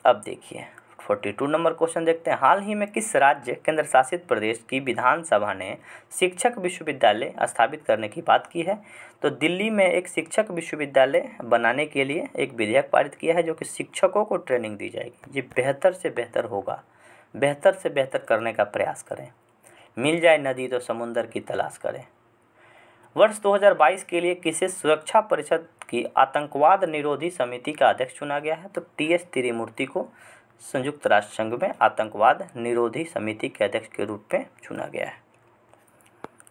अब देखिए 42 नंबर क्वेश्चन देखते हैं। हाल ही में किस राज्य केंद्र शासित प्रदेश की विधानसभा ने शिक्षक विश्वविद्यालय स्थापित करने की बात की है? तो दिल्ली में एक शिक्षक विश्वविद्यालय बनाने के लिए एक विधेयक पारित किया है, जो कि शिक्षकों को ट्रेनिंग दी जाएगी। ये बेहतर से बेहतर होगा, बेहतर से बेहतर करने का प्रयास करें। मिल जाए नदी तो समुंदर की तलाश करें। वर्ष 2022 के लिए किसे सुरक्षा परिषद की आतंकवाद निरोधी समिति का अध्यक्ष चुना गया है? तो टीएस तिरुमूर्ति को संयुक्त राष्ट्र संघ में आतंकवाद निरोधी समिति के अध्यक्ष के रूप में चुना गया है।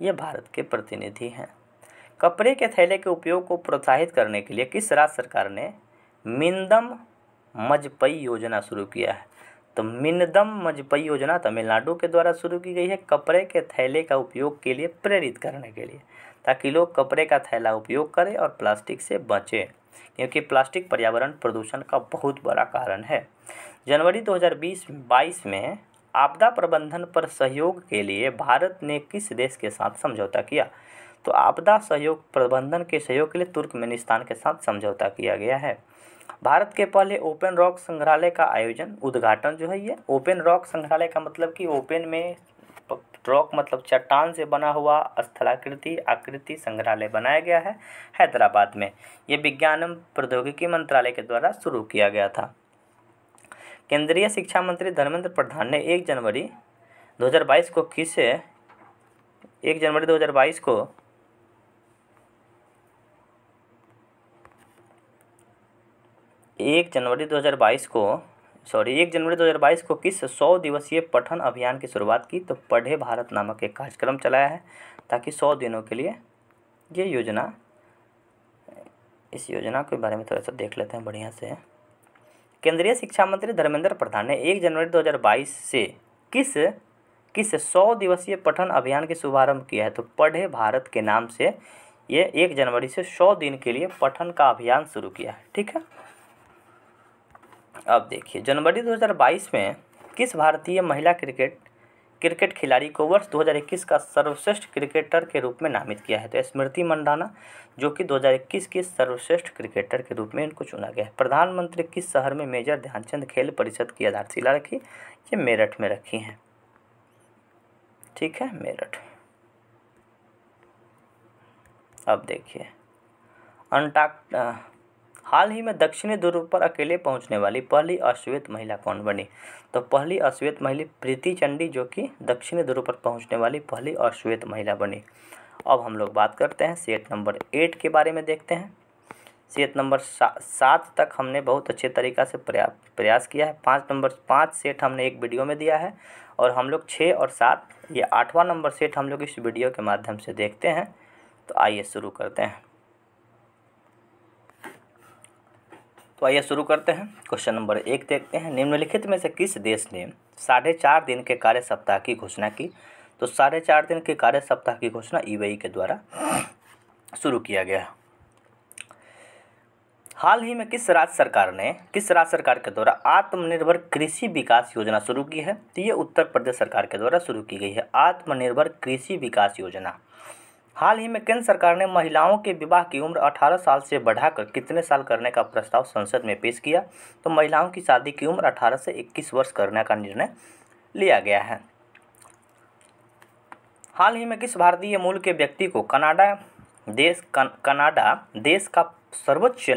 ये भारत के प्रतिनिधि हैं। कपड़े के थैले के उपयोग को प्रोत्साहित करने के लिए किस राज्य सरकार ने मिंदम मजपई योजना शुरू किया है? तो मिंदम मजपई योजना तमिलनाडु के द्वारा शुरू की गई है, कपड़े के थैले का उपयोग के लिए प्रेरित करने के लिए, ताकि लोग कपड़े का थैला उपयोग करें और प्लास्टिक से बचें, क्योंकि प्लास्टिक पर्यावरण प्रदूषण का बहुत बड़ा कारण है। जनवरी 2022 में आपदा प्रबंधन पर सहयोग के लिए भारत ने किस देश के साथ समझौता किया? तो आपदा सहयोग प्रबंधन के सहयोग के लिए तुर्कमेनिस्तान के साथ समझौता किया गया है। भारत के पहले ओपन रॉक संग्रहालय का उद्घाटन जो है, ये ओपन रॉक संग्रहालय का मतलब कि ओपन में रॉक मतलब चट्टान से बना हुआ स्थलाकृति आकृति संग्रहालय बनाया गया है हैदराबाद में। ये विज्ञान एवं प्रौद्योगिकी मंत्रालय के द्वारा शुरू किया गया था। केंद्रीय शिक्षा मंत्री धर्मेंद्र प्रधान ने 1 जनवरी 2022 को किस 100 दिवसीय पठन अभियान की शुरुआत की? तो पढ़े भारत नामक एक कार्यक्रम चलाया है, ताकि 100 दिनों के लिए इस योजना के बारे में थोड़ा सा देख लेते हैं बढ़िया से। केंद्रीय शिक्षा मंत्री धर्मेंद्र प्रधान ने 1 जनवरी 2022 से किस 100 दिवसीय पठन अभियान की शुभारंभ किया है? तो पढ़े भारत के नाम से ये 1 जनवरी से 100 दिन के लिए पठन का अभियान शुरू किया है। ठीक है। अब देखिए, जनवरी 2022 में किस भारतीय महिला क्रिकेट क्रिकेट खिलाड़ी को वर्ष 2021 का सर्वश्रेष्ठ क्रिकेटर के रूप में नामित किया है? तो स्मृति मंदाना जो कि 2021 की सर्वश्रेष्ठ क्रिकेटर के रूप में इनको चुना गया है। प्रधानमंत्री किस शहर में मेजर ध्यानचंद खेल परिषद की आधारशिला रखी? ये मेरठ में रखी है। ठीक है, मेरठ। अब देखिए, हाल ही में दक्षिणी ध्रुव पर अकेले पहुंचने वाली पहली अश्वेत महिला कौन बनी? तो पहली अश्वेत महिला प्रीति चंडी जो कि दक्षिणी ध्रुव पर पहुंचने वाली पहली अश्वेत महिला बनी। अब हम लोग बात करते हैं सेट नंबर 8 के बारे में। देखते हैं सेट नंबर 7 तक हमने बहुत अच्छे तरीक़ा से प्रयास किया है। 5 सेट हमने एक वीडियो में दिया है और हम लोग 6 और 7 ये 8वां नंबर सेट हम लोग इस वीडियो के माध्यम से देखते हैं। तो आइए शुरू करते हैं। क्वेश्चन नंबर 1 देखते हैं। निम्नलिखित में से किस देश ने 4.5 दिन के कार्य सप्ताह की घोषणा की? तो 4.5 दिन के कार्य सप्ताह की घोषणा यूएई के द्वारा शुरू किया गया। हाल ही में किस राज्य सरकार के द्वारा आत्मनिर्भर कृषि विकास योजना शुरू की है? तो ये उत्तर प्रदेश सरकार के द्वारा शुरू की गई है, आत्मनिर्भर कृषि विकास योजना। हाल ही में केंद्र सरकार ने महिलाओं के विवाह की उम्र 18 साल से बढ़ाकर कितने साल करने का प्रस्ताव संसद में पेश किया? तो महिलाओं की शादी की उम्र 18 से 21 वर्ष करने का निर्णय लिया गया है। हाल ही में किस भारतीय मूल के व्यक्ति को कनाडा देश का सर्वोच्च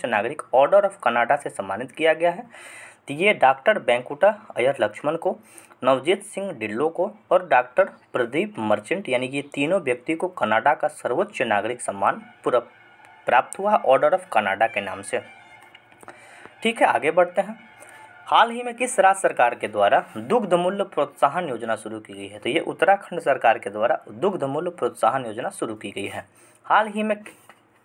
नागरिक ऑर्डर ऑफ कनाडा से सम्मानित किया गया है? तो ये डॉक्टर वेंकुटा अय्यर लक्ष्मण को, नवजीत सिंह ढिल्लो को और डॉक्टर प्रदीप मर्चेंट, यानी कि ये तीनों व्यक्ति को कनाडा का सर्वोच्च नागरिक सम्मान प्राप्त हुआ ऑर्डर ऑफ कनाडा के नाम से। ठीक है, आगे बढ़ते हैं। हाल ही में किस राज्य सरकार के द्वारा दुग्ध मूल्य प्रोत्साहन योजना शुरू की गई है? तो ये उत्तराखंड सरकार के द्वारा दुग्ध मूल्य प्रोत्साहन योजना शुरू की गई है। हाल ही में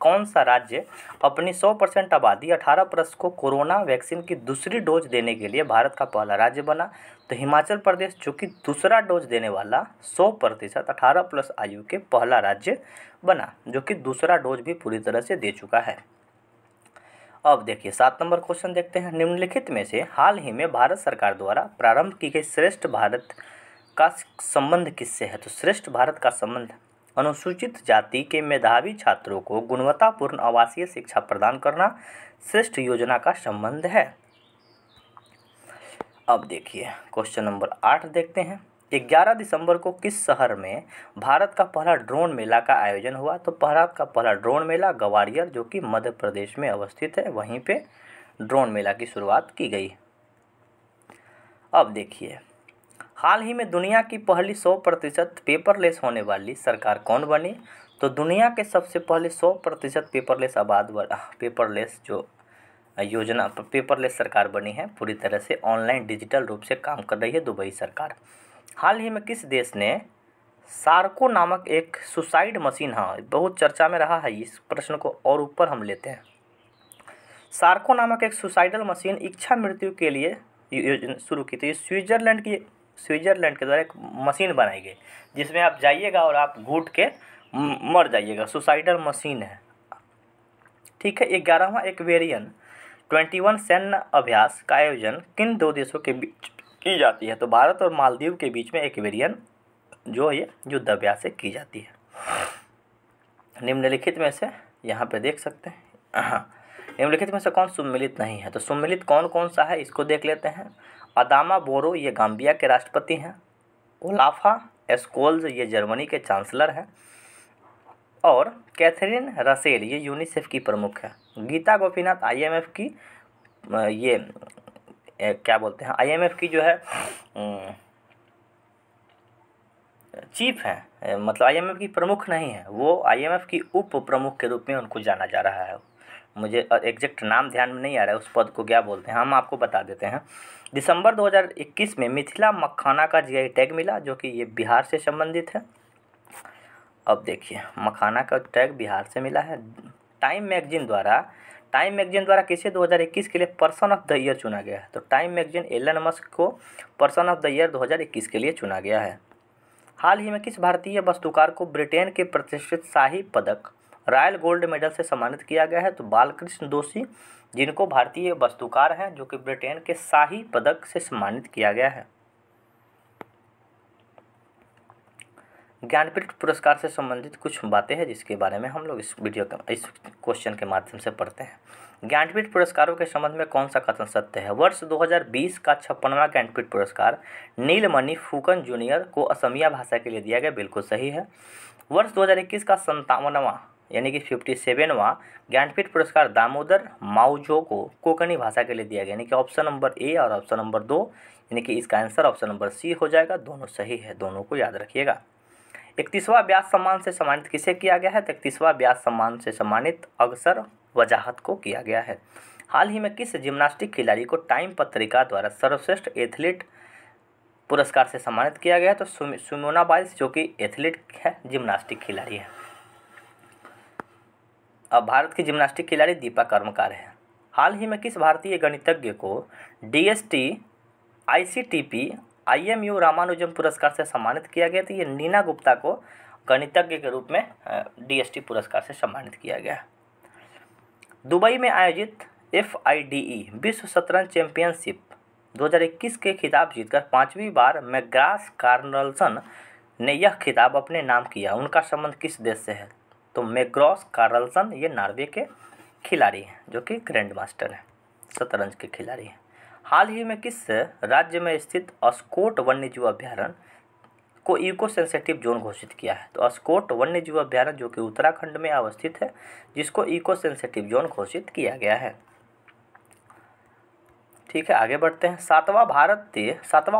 कौन सा राज्य अपनी 100% आबादी 18 वर्ष को कोरोना वैक्सीन की दूसरी डोज देने के लिए भारत का पहला राज्य बना? तो हिमाचल प्रदेश जो कि दूसरा डोज देने वाला 100% 18+ आयु के पहला राज्य बना, जो कि दूसरा डोज भी पूरी तरह से दे चुका है। अब देखिए 7 नंबर क्वेश्चन देखते हैं। निम्नलिखित में से हाल ही में भारत सरकार द्वारा प्रारंभ की गई श्रेष्ठ भारत का संबंध किससे है? तो श्रेष्ठ भारत का संबंध अनुसूचित जाति के मेधावी छात्रों को गुणवत्तापूर्ण आवासीय शिक्षा प्रदान करना श्रेष्ठ योजना का संबंध है। अब देखिए क्वेश्चन नंबर 8 देखते हैं। 11 दिसंबर को किस शहर में भारत का पहला ड्रोन मेला का आयोजन हुआ? तो भारत का पहला ड्रोन मेला ग्वालियर जो कि मध्य प्रदेश में अवस्थित है, वहीं पे ड्रोन मेला की शुरुआत की गई। अब देखिए, हाल ही में दुनिया की पहली 100% पेपरलेस होने वाली सरकार कौन बनी? तो दुनिया के सबसे पहले 100% पेपरलेस जो योजना पेपरलेस सरकार बनी है, पूरी तरह से ऑनलाइन डिजिटल रूप से काम कर रही है, दुबई सरकार। हाल ही में किस देश ने सार्को नामक एक सुसाइड मशीन, हाँ बहुत चर्चा में रहा है, इस प्रश्न को और ऊपर हम लेते हैं। सार्को नामक एक सुसाइडल मशीन इच्छा मृत्यु के लिए योजना शुरू की थी। स्विट्जरलैंड के द्वारा एक मशीन बनाई गई जिसमें आप जाइएगा और आप घुट के मर जाइएगा, सुसाइडल मशीन है। ठीक है, 11वां एक्वेरियन 21 सैन्य अभ्यास का आयोजन किन 2 देशों के बीच की जाती है? तो भारत और मालदीव के बीच में एक्वेरियन जो ये युद्ध अभ्यास से की जाती है। निम्नलिखित में से यहाँ पे देख सकते हैं, निम्नलिखित में से कौन सम्मिलित नहीं है? तो सम्मिलित कौन कौन सा है इसको देख लेते हैं। अदामा बोरो ये गाम्बिया के राष्ट्रपति हैं, ओलाफा एस्कोल्ज ये जर्मनी के चांसलर हैं, और कैथरीन रसेल ये यूनिसेफ की प्रमुख है। गीता गोपीनाथ आईएमएफ की आईएमएफ की जो है चीफ है, मतलब आईएमएफ की प्रमुख नहीं है, वो आईएमएफ की उप प्रमुख के रूप में उनको जाना जा रहा है। मुझे एग्जैक्ट नाम ध्यान में नहीं आ रहा है, उस पद को क्या बोलते हैं, हम आपको बता देते हैं। दिसंबर 2021 में मिथिला मखाना का जीआई टैग मिला, जो कि ये बिहार से संबंधित है। अब देखिए, मखाना का टैग बिहार से मिला है। टाइम मैगजीन द्वारा किसे 2021 के लिए पर्सन ऑफ द ईयर चुना गया है? तो टाइम मैगजीन एलन मस्क को पर्सन ऑफ द ईयर 2021 के लिए चुना गया है। हाल ही में किस भारतीय वस्तुकार को ब्रिटेन के प्रतिष्ठित शाही पदक रॉयल गोल्ड मेडल से सम्मानित किया गया है? तो बालकृष्ण दोषी, जिनको भारतीय वस्तुकार हैं जो कि ब्रिटेन के शाही पदक से सम्मानित किया गया है। ज्ञानपीठ पुरस्कार से संबंधित कुछ बातें हैं जिसके बारे में हम लोग इस क्वेश्चन के माध्यम से पढ़ते हैं। ज्ञानपीठ पुरस्कारों के संबंध में कौन सा कथन सत्य है? वर्ष 2020 का 56वां ज्ञानपीठ पुरस्कार नीलमणि फुकन जूनियर को असमिया भाषा के लिए दिया गया, बिल्कुल सही है। वर्ष 2021 का 57वां यानी कि 57वां ज्ञानपीठ पुरस्कार दामोदर माउजो को कोंकणी भाषा के लिए दिया गया, यानी कि ऑप्शन नंबर ए और ऑप्शन नंबर 2, यानी कि इसका आंसर ऑप्शन नंबर सी हो जाएगा। दोनों सही है, दोनों को याद रखिएगा। 31वां व्यास सम्मान से सम्मानित किसे किया गया है? तो 31वां व्यास सम्मान से सम्मानित अगसर वजाहत को किया गया है। हाल ही में किस जिम्नास्टिक खिलाड़ी को टाइम पत्रिका द्वारा सर्वश्रेष्ठ एथलीट पुरस्कार से सम्मानित किया गया है? तो सिमोना बाइल्स, जो कि एथलीट है, जिम्नास्टिक खिलाड़ी है। अब भारत की जिम्नास्टिक खिलाड़ी दीपा कर्मकार है। हाल ही में किस भारतीय गणितज्ञ को डीएसटी आईसीटीपी IMU रामानुजम पुरस्कार से सम्मानित किया गया? तो ये नीना गुप्ता को गणितज्ञ के रूप में डीएसटी पुरस्कार से सम्मानित किया गया। दुबई में आयोजित FIDE विश्व शतरंज चैंपियनशिप 2021 के खिताब जीतकर 5वीं बार मैग्रास कार्लसन ने यह खिताब अपने नाम किया। उनका संबंध किस देश से है? तो मैग्रास कार्लसन ये नॉर्वे के खिलाड़ी हैं, जो कि ग्रैंड मास्टर हैं, शतरंज के खिलाड़ी हैं। हाल ही में किस राज्य में स्थित अस्कोट वन्यजीव अभ्यारण्य को इको सेंसिटिव जोन घोषित किया है? तो अस्कोट वन्यजीव अभ्यारण्य जो कि उत्तराखंड में अवस्थित है, जिसको इको सेंसिटिव जोन घोषित किया गया है। ठीक है, आगे बढ़ते हैं। 7वां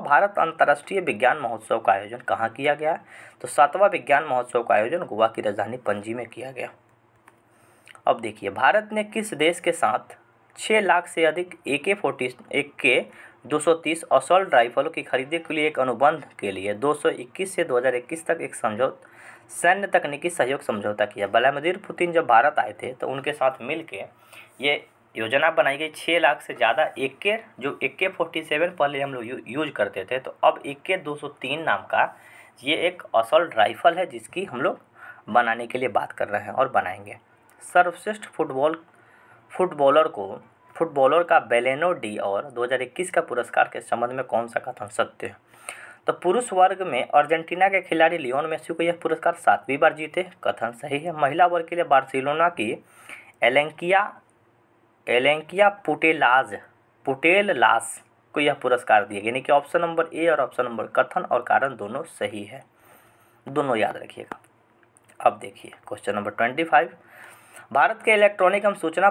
भारत अंतर्राष्ट्रीय विज्ञान महोत्सव का आयोजन कहाँ किया गया है? तो 7वां विज्ञान महोत्सव का आयोजन गोवा की राजधानी पणजी में किया गया। अब देखिए, भारत ने किस देश के साथ 6 लाख से अधिक AK-230 असॉल्ट राइफलों की खरीदी के लिए एक अनुबंध के लिए 2021 से 2021 तक एक सैन्य तकनीकी सहयोग समझौता किया? व्लादिमीर पुतिन जब भारत आए थे तो उनके साथ मिलके ये योजना बनाई गई। 6 लाख से ज़्यादा AK-47 पहले हम लोग यूज करते थे, तो अब AK-203 नाम का ये एक असॉल्ट राइफल है जिसकी हम लोग बनाने के लिए बात कर रहे हैं और बनाएंगे। सर्वश्रेष्ठ फुटबॉलर का बेलेनो डी और 2021 का पुरस्कार के संबंध में कौन सा कथन सत्य है? तो पुरुष वर्ग में अर्जेंटीना के खिलाड़ी लियोन मेसी को यह पुरस्कार 7वीं बार जीते, कथन सही है। महिला वर्ग के लिए बार्सिलोना की एलेंकिया पुटेलास को यह पुरस्कार दिया गया, यानी कि ऑप्शन नंबर ए और ऑप्शन नंबर कथन और कारण दोनों सही है, दोनों याद रखिएगा। अब देखिए क्वेश्चन नंबर 25। भारत के इलेक्ट्रॉनिक एवं सूचना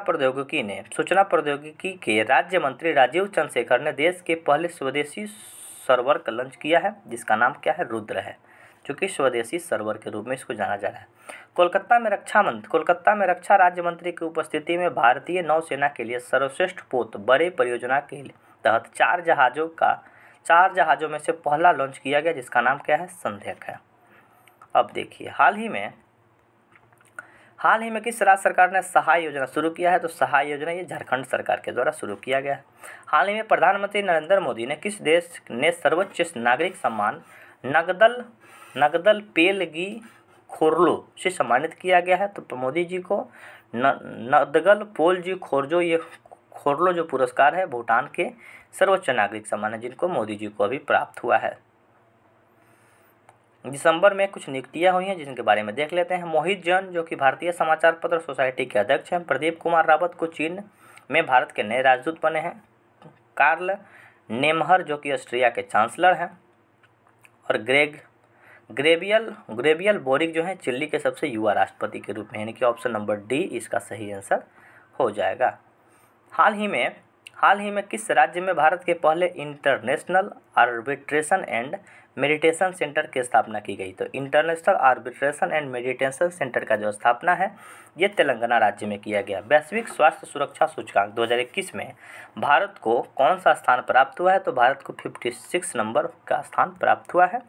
प्रौद्योगिकी के राज्य मंत्री राजीव चंद्रशेखर ने देश के पहले स्वदेशी सर्वर का लॉन्च किया है, जिसका नाम क्या है? रुद्र है, जो कि स्वदेशी सर्वर के रूप में इसको जाना जा रहा है। कोलकाता में रक्षा राज्य मंत्री की उपस्थिति में भारतीय नौसेना के लिए सर्वश्रेष्ठ पोत बड़े परियोजना के तहत 4 जहाज़ों में से पहला लॉन्च किया गया, जिसका नाम क्या है? संध्यक है। अब देखिए, हाल ही में किस राज्य सरकार ने सहाय योजना शुरू किया है? तो सहाय योजना ये झारखंड सरकार के द्वारा शुरू किया गया है। हाल ही में प्रधानमंत्री नरेंद्र मोदी ने किस देश ने सर्वोच्च नागरिक सम्मान नगदल पेलगी खोरलो से सम्मानित किया गया है? तो मोदी जी को नदगल पोल जी खोरजो ये खोरलो जो पुरस्कार है भूटान के सर्वोच्च नागरिक सम्मान है, जिनको मोदी जी को अभी प्राप्त हुआ है। दिसंबर में कुछ नियुक्तियां हुई हैं जिनके बारे में देख लेते हैं। मोहित जैन जो कि भारतीय समाचार पत्र सोसाइटी के अध्यक्ष हैं। प्रदीप कुमार रावत को चीन में भारत के नए राजदूत बने हैं। कार्ल नेमहर जो कि ऑस्ट्रिया के चांसलर हैं। और ग्रेबियल बोरिक जो हैं चिली के सबसे युवा राष्ट्रपति के रूप में, यानी कि ऑप्शन नंबर डी इसका सही आंसर हो जाएगा। हाल ही में किस राज्य में भारत के पहले international arbitration and meditation centre की स्थापना की गई? तो international arbitration and meditation centre का जो स्थापना है ये तेलंगाना राज्य में किया गया। वैश्विक स्वास्थ्य सुरक्षा सूचकांक 2021 में भारत को कौन सा स्थान प्राप्त हुआ है? तो भारत को 56 नंबर का स्थान प्राप्त हुआ है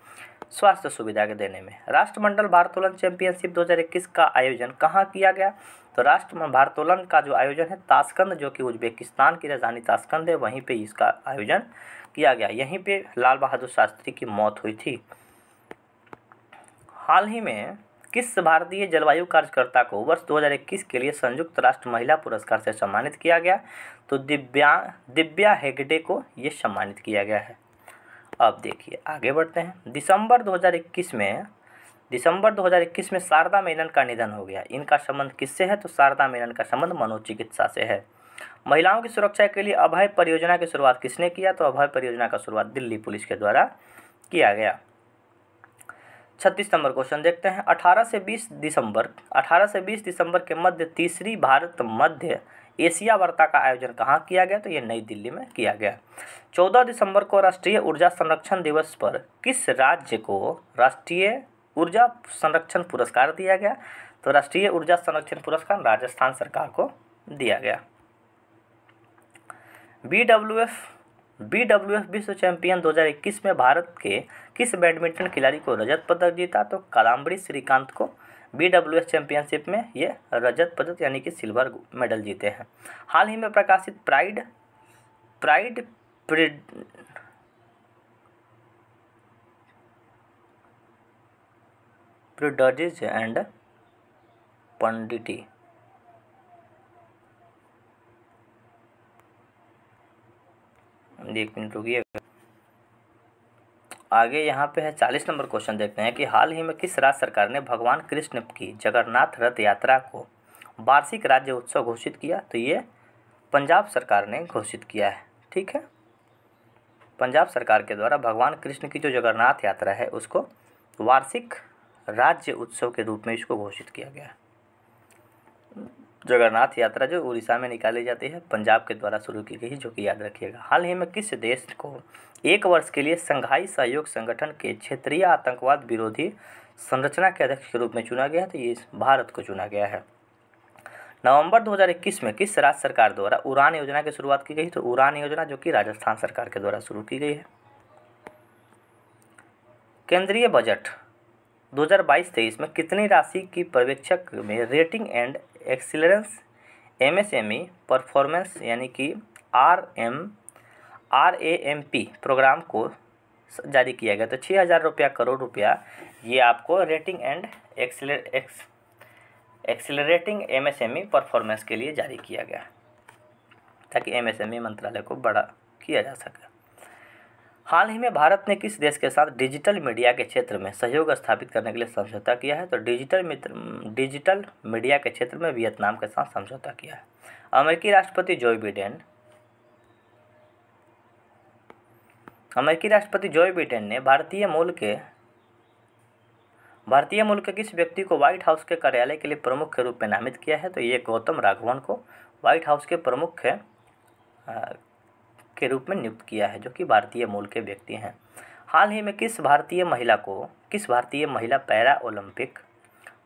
स्वास्थ्य सुविधा के देने में। राष्ट्रमंडल भारोत्तोलन चैंपियनशिप 2021 का आयोजन कहाँ किया गया? तो राष्ट्र भारोत्तोलन का जो आयोजन है ताशकंद जो कि उज्बेकिस्तान की राजधानी ताशकंद है, वहीं पे इसका आयोजन किया गया। यहीं पे लाल बहादुर शास्त्री की मौत हुई थी। हाल ही में किस भारतीय जलवायु कार्यकर्ता को वर्ष 2021 के लिए संयुक्त राष्ट्र महिला पुरस्कार से सम्मानित किया गया? तो दिव्या हेगडे को ये सम्मानित किया गया है। अब देखिए आगे बढ़ते हैं। दिसंबर 2021 में दिसंबर 2021 में शारदा मेनन का निधन हो गया। इनका संबंध किससे है? तो शारदा मेनन का संबंध मनोचिकित्सा से है। महिलाओं की सुरक्षा के लिए अभय परियोजना की शुरुआत किसने किया? तो अभय परियोजना का शुरुआत दिल्ली पुलिस के द्वारा किया गया। 36 नंबर क्वेश्चन देखते हैं। 18 से 20 दिसंबर के मध्य तीसरी भारत मध्य एशिया वार्ता का आयोजन कहाँ किया गया? तो ये नई दिल्ली में किया गया। 14 दिसंबर को राष्ट्रीय ऊर्जा संरक्षण दिवस पर किस राज्य को राष्ट्रीय ऊर्जा संरक्षण पुरस्कार दिया गया? तो राष्ट्रीय ऊर्जा संरक्षण पुरस्कार राजस्थान सरकार को दिया गया। BWF विश्व चैंपियन 2021 में भारत के किस बैडमिंटन खिलाड़ी को रजत पदक जीता? तो कादम्बरी श्रीकांत को BWF चैंपियनशिप में ये रजत पदक यानी कि सिल्वर मेडल जीते हैं। हाल ही में प्रकाशित प्रिडजिज एंड पंडिटी, एक मिनट रुकिएगा। आगे यहाँ पे है 40 नंबर क्वेश्चन देखते हैं कि हाल ही में किस राज्य सरकार ने भगवान कृष्ण की जगन्नाथ रथ यात्रा को वार्षिक राज्य उत्सव घोषित किया? तो ये पंजाब सरकार ने घोषित किया है। ठीक है, पंजाब सरकार के द्वारा भगवान कृष्ण की जो जगन्नाथ यात्रा है उसको वार्षिक राज्य उत्सव के रूप में इसको घोषित किया गया है। जगन्नाथ यात्रा जो उड़ीसा में निकाली जाती है पंजाब के द्वारा शुरू की गई, जो कि याद रखिएगा। हाल ही में किस देश को 1 वर्ष के लिए संघाई सहयोग संगठन के क्षेत्रीय आतंकवाद विरोधी संरचना के अध्यक्ष के रूप में चुना गया है? तो ये भारत को चुना गया है। नवंबर 2021 में किस राज्य सरकार द्वारा उड़ान योजना की शुरुआत की गई? तो उड़ान योजना जो कि राजस्थान सरकार के द्वारा शुरू की गई है। केंद्रीय बजट 2022-23 में कितनी राशि की पर्यवेक्षक में rating and excellence MSME performance यानी कि RAMP प्रोग्राम को जारी किया गया? तो 6,000 करोड़ रुपया ये आपको rating and accelerating MSME performance के लिए जारी किया गया ताकि MSME मंत्रालय को बड़ा किया जा सके। हाल ही में भारत ने किस देश के साथ डिजिटल मीडिया के क्षेत्र में सहयोग स्थापित करने के लिए समझौता किया है? तो डिजिटल मीडिया के क्षेत्र में वियतनाम के साथ समझौता किया है। अमेरिकी राष्ट्रपति जो बिडेन ने भारतीय मूल के किस व्यक्ति को व्हाइट हाउस के कार्यालय के लिए प्रमुख के रूप में नामित किया है? तो ये गौतम राघवन को व्हाइट हाउस के प्रमुख के रूप में नियुक्त किया है, जो कि भारतीय मूल के व्यक्ति हैं। हाल ही में किस भारतीय महिला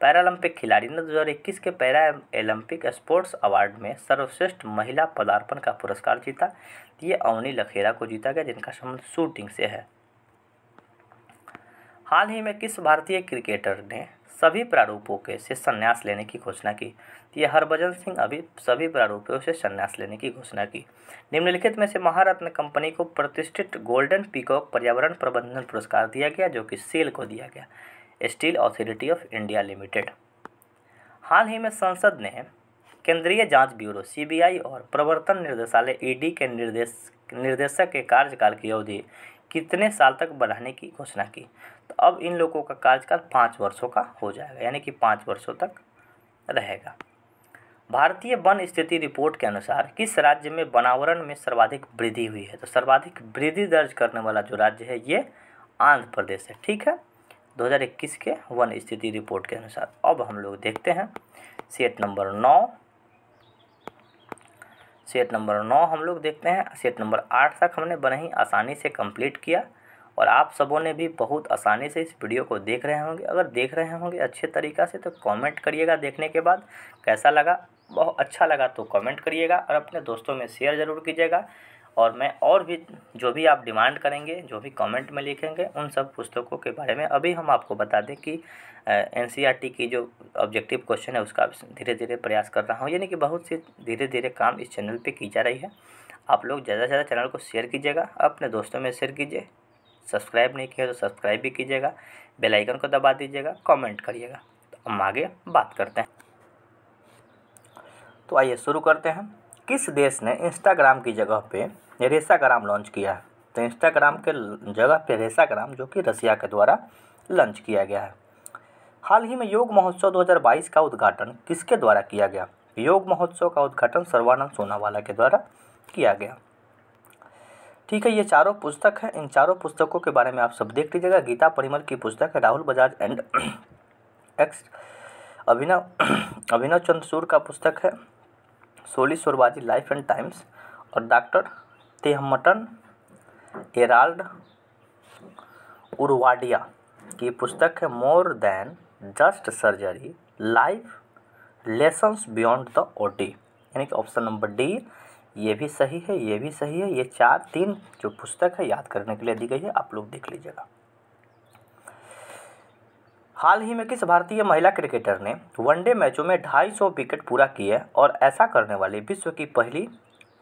पैरालंपिक खिलाड़ी ने 2021 के पैरा ओलंपिक स्पोर्ट्स अवार्ड में सर्वश्रेष्ठ महिला पदार्पण का पुरस्कार जीता? ये अवनी लखेरा को जीता गया, जिनका संबंध शूटिंग से है। हाल ही में किस भारतीय क्रिकेटर ने सभी प्रारूपों से संन्यास लेने की घोषणा की? ये हरभजन सिंह अभी सभी प्रारूपों से संन्यास लेने की घोषणा की। निम्नलिखित में से महारत्न कंपनी को प्रतिष्ठित गोल्डन पीकॉक पर्यावरण प्रबंधन पुरस्कार दिया गया, जो कि सेल को दिया गया, Steel Authority of India Limited. हाल ही में संसद ने केंद्रीय जांच ब्यूरो CBI और प्रवर्तन निर्देशालय ED के निर्देशक के कार्यकाल की अवधि कितने साल तक बढ़ाने की घोषणा की? तो अब इन लोगों का कार्यकाल 5 वर्षों का हो जाएगा, यानी कि 5 वर्षों तक रहेगा। भारतीय वन स्थिति रिपोर्ट के अनुसार किस राज्य में वनावरण में सर्वाधिक वृद्धि हुई है? तो सर्वाधिक वृद्धि दर्ज करने वाला जो राज्य है ये आंध्र प्रदेश है। ठीक है, 2021 के वन स्थिति रिपोर्ट के अनुसार। अब हम लोग देखते हैं सेट नंबर 9 हम लोग देखते हैं। सेट नंबर 8 तक हमने बड़े ही आसानी से कंप्लीट किया और आप सबों ने भी बहुत आसानी से इस वीडियो को देख रहे होंगे। अगर देख रहे होंगे अच्छे तरीक़ा से तो कमेंट करिएगा देखने के बाद कैसा लगा। बहुत अच्छा लगा तो कमेंट करिएगा और अपने दोस्तों में शेयर ज़रूर कीजिएगा। और मैं और भी जो भी आप डिमांड करेंगे, जो भी कमेंट में लिखेंगे, उन सब पुस्तकों के बारे में अभी हम आपको बता दें कि NCERT की जो ऑब्जेक्टिव क्वेश्चन है उसका धीरे धीरे प्रयास कर रहा हूँ, यानी कि बहुत सी धीरे धीरे काम इस चैनल पे की जा रही है। आप लोग ज़्यादा से ज़्यादा चैनल को शेयर कीजिएगा, अपने दोस्तों में शेयर कीजिए। सब्सक्राइब नहीं किया तो सब्सक्राइब भी कीजिएगा, बेल आइकन को दबा दीजिएगा, कमेंट करिएगा। तो हम आगे बात करते हैं। तो आइए शुरू करते हैं। किस देश ने इंस्टाग्राम की जगह पे रेसाग्राम लॉन्च किया है? तो इंस्टाग्राम के जगह पे रेसाग्राम, जो कि रसिया के द्वारा लॉन्च किया गया है। हाल ही में योग महोत्सव 2022 का उद्घाटन किसके द्वारा किया गया? योग महोत्सव का उद्घाटन सर्बानंद सोनावाला के द्वारा किया गया। ठीक है, ये चारों पुस्तक हैं। इन चारों पुस्तकों के बारे में आप सब देख लीजिएगा। गीता परिमल की पुस्तक है, राहुल बजाज एंड एक्स अभिनव चंद्रचूड़ का पुस्तक है सोली शोरबाजी लाइफ एंड टाइम्स, और डॉक्टर तेहमटन एराल्ड उरवाडिया की पुस्तक है more than just surgery life lessons beyond the OT, यानी कि ऑप्शन नंबर डी ये भी सही है, ये भी सही है। ये 3 जो पुस्तक है याद करने के लिए दी गई है, आप लोग देख लीजिएगा। हाल ही में किस भारतीय महिला क्रिकेटर ने वनडे मैचों में 250 विकेट पूरा किए और ऐसा करने वाली विश्व की पहली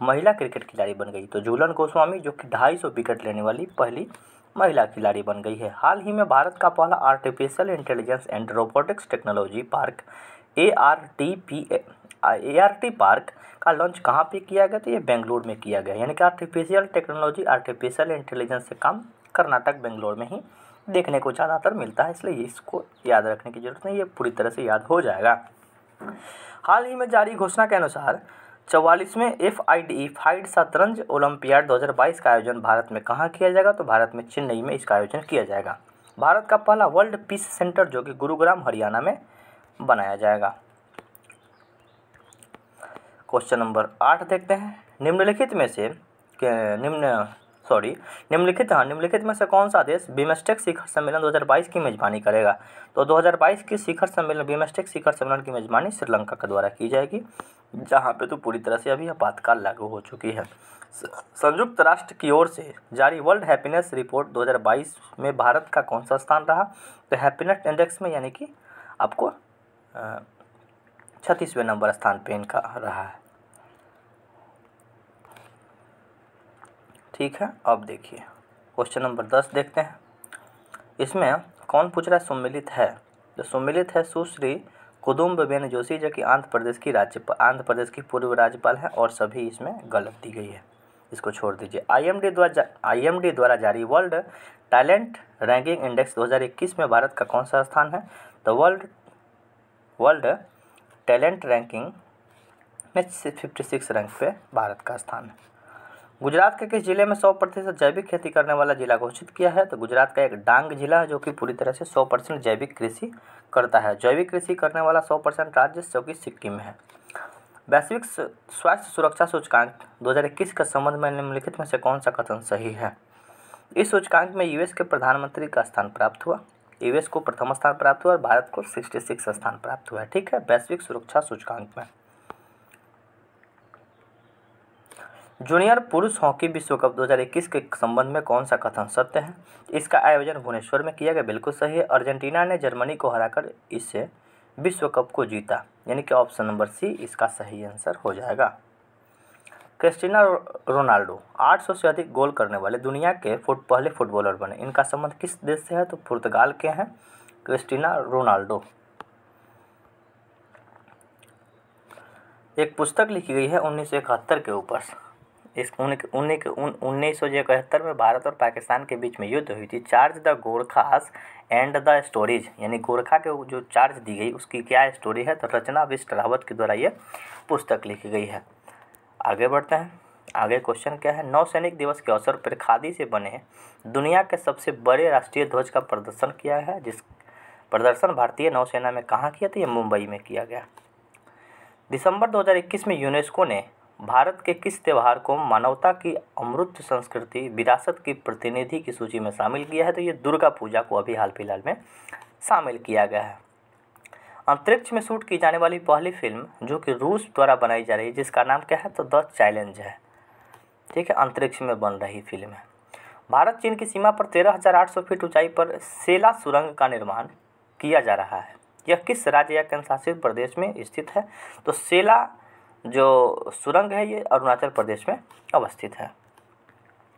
महिला क्रिकेट खिलाड़ी बन गई? तो झूलन गोस्वामी जो कि 250 विकेट लेने वाली पहली महिला खिलाड़ी बन गई है। हाल ही में भारत का पहला artificial intelligence and robotics technology park ART park का लॉन्च कहाँ पे किया गया? तो ये बेंगलुरु में किया गया, यानी कि आर्टिफिशियल टेक्नोलॉजी आर्टिफिशियल इंटेलिजेंस से काम कर्नाटक बेंगलोर में ही देखने को ज़्यादातर मिलता है, इसलिए इसको याद रखने की जरूरत नहीं, ये पूरी तरह से याद हो जाएगा। हाल ही में जारी घोषणा के अनुसार 44वें FIDE शतरंज ओलंपियाड 2022 का आयोजन भारत में कहाँ किया जाएगा? तो भारत में चेन्नई में इसका आयोजन किया जाएगा। भारत का पहला वर्ल्ड पीस सेंटर जो कि गुरुग्राम हरियाणा में बनाया जाएगा। क्वेश्चन नंबर 8 देखते हैं। निम्नलिखित में से कौन सा देश बिमस्टेक शिखर सम्मेलन 2022 की मेजबानी करेगा? तो 2022 की शिखर सम्मेलन बिमस्टेक शिखर सम्मेलन की मेजबानी श्रीलंका के द्वारा की जाएगी, जहां पे तो पूरी तरह से अभी आपातकाल लागू हो चुकी है। संयुक्त राष्ट्र की ओर से जारी वर्ल्ड हैप्पीनेस रिपोर्ट 2022 में भारत का कौन सा स्थान रहा? तो हैप्पीनेस इंडेक्स में यानी कि आपको 36वें नंबर स्थान पे इनका रहा है। ठीक है, अब देखिए क्वेश्चन नंबर 10 देखते हैं। इसमें कौन पूछ रहा है? सम्मिलित है, जो सम्मिलित है सुश्री कुदुम्बेन जोशी जो कि आंध्र प्रदेश की पूर्व राज्यपाल हैं, और सभी इसमें गलत दी गई है, इसको छोड़ दीजिए। IMD द्वारा जारी वर्ल्ड टैलेंट रैंकिंग इंडेक्स 2021 में भारत का कौन सा स्थान है? तो वर्ल्ड टैलेंट रैंकिंग में 56 रैंक पे भारत का स्थान है। गुजरात के किस जिले में 100% जैविक खेती करने वाला जिला घोषित किया है? तो गुजरात का एक डांग जिला है जो कि पूरी तरह से 100% जैविक कृषि करता है। जैविक कृषि करने वाला 100% राज्य जो कि सिक्किम है। वैश्विक स्वास्थ्य सुरक्षा सूचकांक 2021 के संबंध में निम्नलिखित में से कौन सा कथन सही है? इस सूचकांक में यूएस के प्रधानमंत्री का स्थान प्राप्त हुआ, यूएस को प्रथम स्थान प्राप्त हुआ और भारत को 66 स्थान प्राप्त हुआ है। ठीक है, वैश्विक सुरक्षा सूचकांक में। जूनियर पुरुष हॉकी विश्व कप 2021 के संबंध में कौन सा कथन सत्य है? इसका आयोजन भुवनेश्वर में किया गया, बिल्कुल सही है। अर्जेंटीना ने जर्मनी को हराकर इससे विश्व कप को जीता, यानी कि ऑप्शन नंबर सी इसका सही आंसर हो जाएगा। क्रिस्टियानो रोनाल्डो 800 से अधिक गोल करने वाले दुनिया के पहले फुटबॉलर बने। इनका संबंध किस देश से है? तो पुर्तगाल के हैं क्रिस्टियानो रोनाल्डो। एक पुस्तक लिखी गई है 1971 के ऊपर। इस 1971 में भारत और पाकिस्तान के बीच में युद्ध हुई थी। Charge the Gorkhas and the stories, यानी गोरखा के जो चार्ज दी गई उसकी क्या स्टोरी है? तो रचना बिष्ट रावत के द्वारा ये पुस्तक लिखी गई है। आगे बढ़ते हैं। आगे क्वेश्चन क्या है? नौसैनिक दिवस के अवसर पर खादी से बने दुनिया के सबसे बड़े राष्ट्रीय ध्वज का प्रदर्शन किया है, जिस प्रदर्शन भारतीय नौसेना में कहाँ किया था? ये मुंबई में किया गया। दिसंबर 2021 में यूनेस्को ने भारत के किस त्यौहार को मानवता की अमूर्त संस्कृति विरासत की प्रतिनिधि की सूची में शामिल किया है? तो ये दुर्गा पूजा को अभी हाल फिलहाल में शामिल किया गया है। अंतरिक्ष में शूट की जाने वाली पहली फिल्म जो कि रूस द्वारा बनाई जा रही है, जिसका नाम क्या है? तो द चैलेंज है। ठीक है, अंतरिक्ष में बन रही फिल्म है। भारत चीन की सीमा पर 13,800 फीट ऊंचाई पर सेला सुरंग का निर्माण किया जा रहा है। यह किस राज्य या केंद्र शासित प्रदेश में स्थित है? तो सेला जो सुरंग है ये अरुणाचल प्रदेश में अवस्थित है।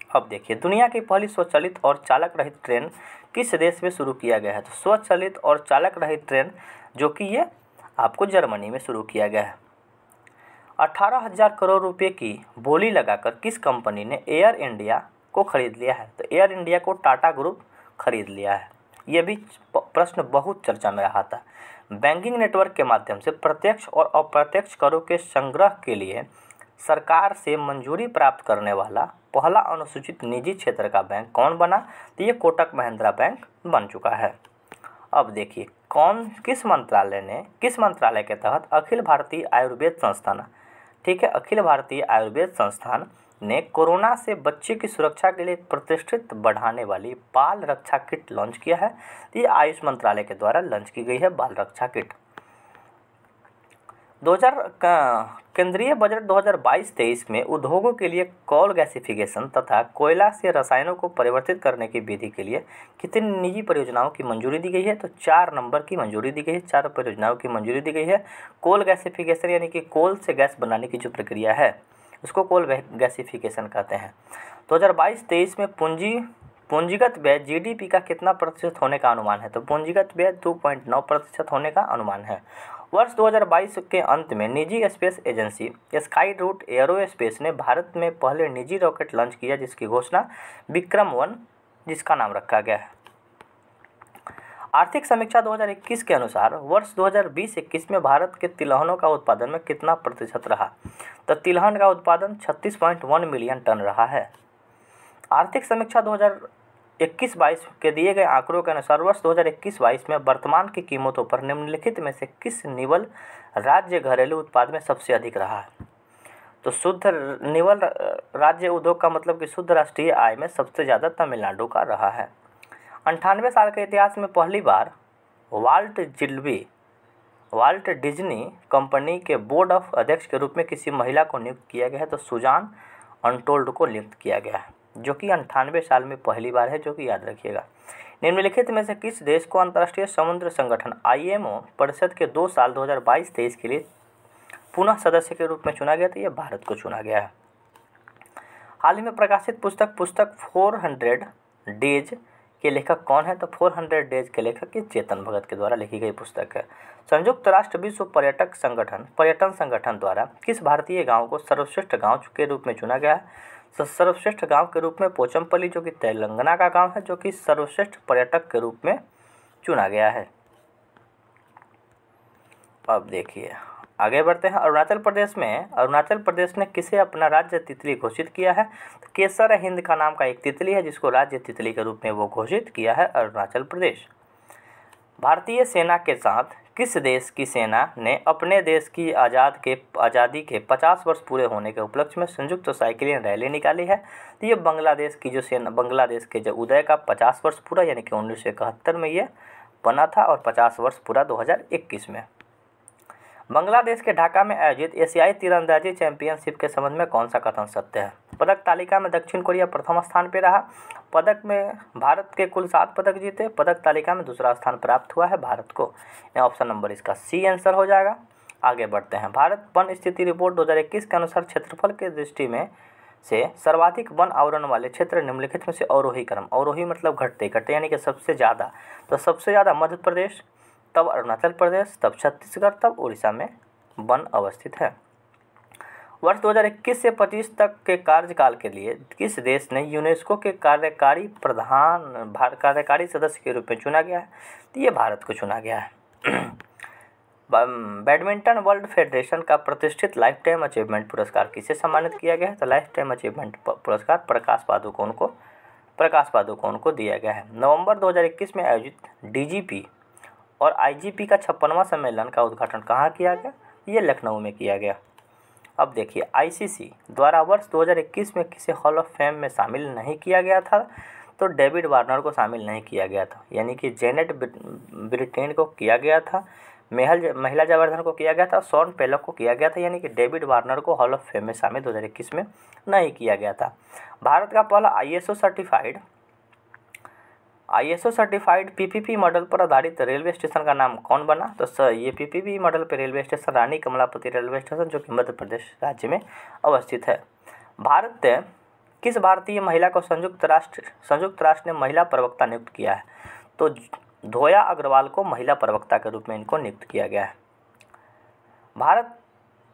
अब देखिए, दुनिया की पहली स्वचालित और चालक रहित ट्रेन किस देश में शुरू किया गया है? तो स्वचालित और चालक रहित ट्रेन जो कि ये आपको जर्मनी में शुरू किया गया है। 18,000 करोड़ रुपए की बोली लगाकर किस कंपनी ने एयर इंडिया को खरीद लिया है? तो एयर इंडिया को टाटा ग्रुप खरीद लिया है। ये भी प्रश्न बहुत चर्चा में रहा था। बैंकिंग नेटवर्क के माध्यम से प्रत्यक्ष और अप्रत्यक्ष करों के संग्रह के लिए सरकार से मंजूरी प्राप्त करने वाला पहला अनुसूचित निजी क्षेत्र का बैंक कौन बना? तो ये कोटक महिंद्रा बैंक बन चुका है। अब देखिए किस मंत्रालय के तहत अखिल भारतीय आयुर्वेद संस्थान, ठीक है, अखिल भारतीय आयुर्वेद संस्थान ने कोरोना से बच्चे की सुरक्षा के लिए प्रतिष्ठित बढ़ाने वाली बाल रक्षा किट लॉन्च किया है। तो ये आयुष मंत्रालय के द्वारा लॉन्च की गई है बाल रक्षा किट। केंद्रीय बजट 2022-23 में उद्योगों के लिए कोल गैसिफिकेशन तथा कोयला से रसायनों को परिवर्तित करने की विधि के लिए कितनी निजी परियोजनाओं की मंजूरी दी गई है? तो 4 नंबर की मंजूरी दी गई है, 4 परियोजनाओं की मंजूरी दी गई है। कोल गैसिफिकेशन यानी कि कोल से गैस बनाने की जो प्रक्रिया है उसको कोल गैसिफिकेशन कहते हैं। 2022-23 में पूंजीगत व्यय जीडीपी का कितना प्रतिशत होने का अनुमान है? तो पूंजीगत व्यय 2.9% होने का अनुमान है। वर्ष 2022 के अंत में निजी space agency Skyroot Aerospace ने भारत में पहले निजी रॉकेट लॉन्च किया जिसकी घोषणा विक्रम-1 जिसका नाम रखा गया है। आर्थिक समीक्षा 2021 के अनुसार वर्ष 2020-21 में भारत के तिलहनों का उत्पादन में कितना प्रतिशत रहा? तो तिलहन का उत्पादन 36.1 मिलियन टन रहा है। आर्थिक समीक्षा 2021-22 के दिए गए आंकड़ों के अनुसार वर्ष 2021-22 में वर्तमान की कीमतों पर निम्नलिखित में से किस निवल राज्य घरेलू उत्पाद में सबसे अधिक रहा है? तो शुद्ध निवल राज्य उद्योग का मतलब कि शुद्ध राष्ट्रीय आय में सबसे ज़्यादा तमिलनाडु का रहा है। 98 साल के इतिहास में पहली बार वाल्ट डिज्नी कंपनी के बोर्ड ऑफ अध्यक्ष के रूप में किसी महिला को नियुक्त किया गया है। तो सुजान अनटोल्ड को नियुक्त किया गया है, जो कि 98 साल में पहली बार है, जो कि याद रखिएगा। निम्नलिखित में से किस देश को अंतर्राष्ट्रीय समुद्र संगठन IMO परिषद के 2 साल 2022-23 के लिए पुनः सदस्य के रूप में चुना गया? तो यह भारत को चुना गया है। हाल ही में प्रकाशित पुस्तक 400 डेज के लेखक कौन है? तो 400 डेज के लेखक ये चेतन भगत के द्वारा लिखी गई पुस्तक है। संयुक्त राष्ट्र विश्व पर्यटन संगठन द्वारा किस भारतीय गांव को सर्वश्रेष्ठ गांव के रूप में चुना गया है? तो सर्वश्रेष्ठ गांव के रूप में पोचमपल्ली, जो कि तेलंगाना का गांव है, जो कि सर्वश्रेष्ठ पर्यटक के रूप में चुना गया है। अब देखिए आगे बढ़ते हैं। अरुणाचल प्रदेश ने किसे अपना राज्य तितली घोषित किया है? तो केसर हिंद का नाम का एक तितली है जिसको राज्य तितली के रूप में वो घोषित किया है अरुणाचल प्रदेश। भारतीय सेना के साथ किस देश की सेना ने अपने देश की आज़ादी के 50 वर्ष पूरे होने के उपलक्ष्य में संयुक्त साइकिलिंग रैली निकाली है? तो ये बांग्लादेश की जो सेना, बांग्लादेश के जो उदय का 50 वर्ष पूरा यानी कि 1971 में ये बना था और 50 वर्ष पूरा 2021 में। बांग्लादेश के ढाका में आयोजित एशियाई तीरंदाजी चैंपियनशिप के संबंध में कौन सा कथन सत्य है? पदक तालिका में दक्षिण कोरिया प्रथम स्थान पर रहा। पदक में भारत के कुल 7 पदक जीते। पदक तालिका में दूसरा स्थान प्राप्त हुआ है भारत को। ऑप्शन नंबर इसका सी आंसर हो जाएगा। आगे बढ़ते हैं। भारत वन स्थिति रिपोर्ट 2021 के अनुसार क्षेत्रफल के दृष्टि में से सर्वाधिक वन आवरण वाले क्षेत्र निम्नलिखित में से अवरोही मतलब घटते यानी कि सबसे ज़्यादा। तो सबसे ज़्यादा मध्य प्रदेश, तब अरुणाचल प्रदेश, तब छत्तीसगढ़, तब उड़ीसा में वन अवस्थित है। वर्ष 2021 से 25 तक के कार्यकाल के लिए किस देश ने यूनेस्को के कार्यकारी सदस्य के रूप में चुना गया है? तो ये भारत को चुना गया है। बैडमिंटन वर्ल्ड फेडरेशन का प्रतिष्ठित लाइफ टाइम अचीवमेंट पुरस्कार किसे सम्मानित किया गया है? तो लाइफ टाइम अचीवमेंट पुरस्कार प्रकाश पादुकोण को दिया गया है। नवंबर 2021 में आयोजित DGP और IGP का 56वां सम्मेलन का उद्घाटन कहाँ किया गया? ये लखनऊ में किया गया। अब देखिए ICC द्वारा वर्ष 2021 में किसे हॉल ऑफ फेम में शामिल नहीं किया गया था? तो डेविड वार्नर को शामिल नहीं किया गया था, यानी कि जेनेट ब्रिटेन को किया गया था, महिला जयवर्धन को किया गया था, शॉन पेलक को किया गया था, यानी कि डेविड वार्नर को हॉल ऑफ फेम में शामिल 2021 में नहीं किया गया था। भारत का पहला ISO सर्टिफाइड PPP मॉडल पर आधारित रेलवे स्टेशन का नाम कौन बना? तो ये PPP मॉडल पर रेलवे स्टेशन रानी कमलापति रेलवे स्टेशन, जो कि मध्य प्रदेश राज्य में अवस्थित है। किस भारतीय महिला को संयुक्त राष्ट्र ने महिला प्रवक्ता नियुक्त किया है? तो धोया अग्रवाल को महिला प्रवक्ता के रूप में इनको नियुक्त किया गया है।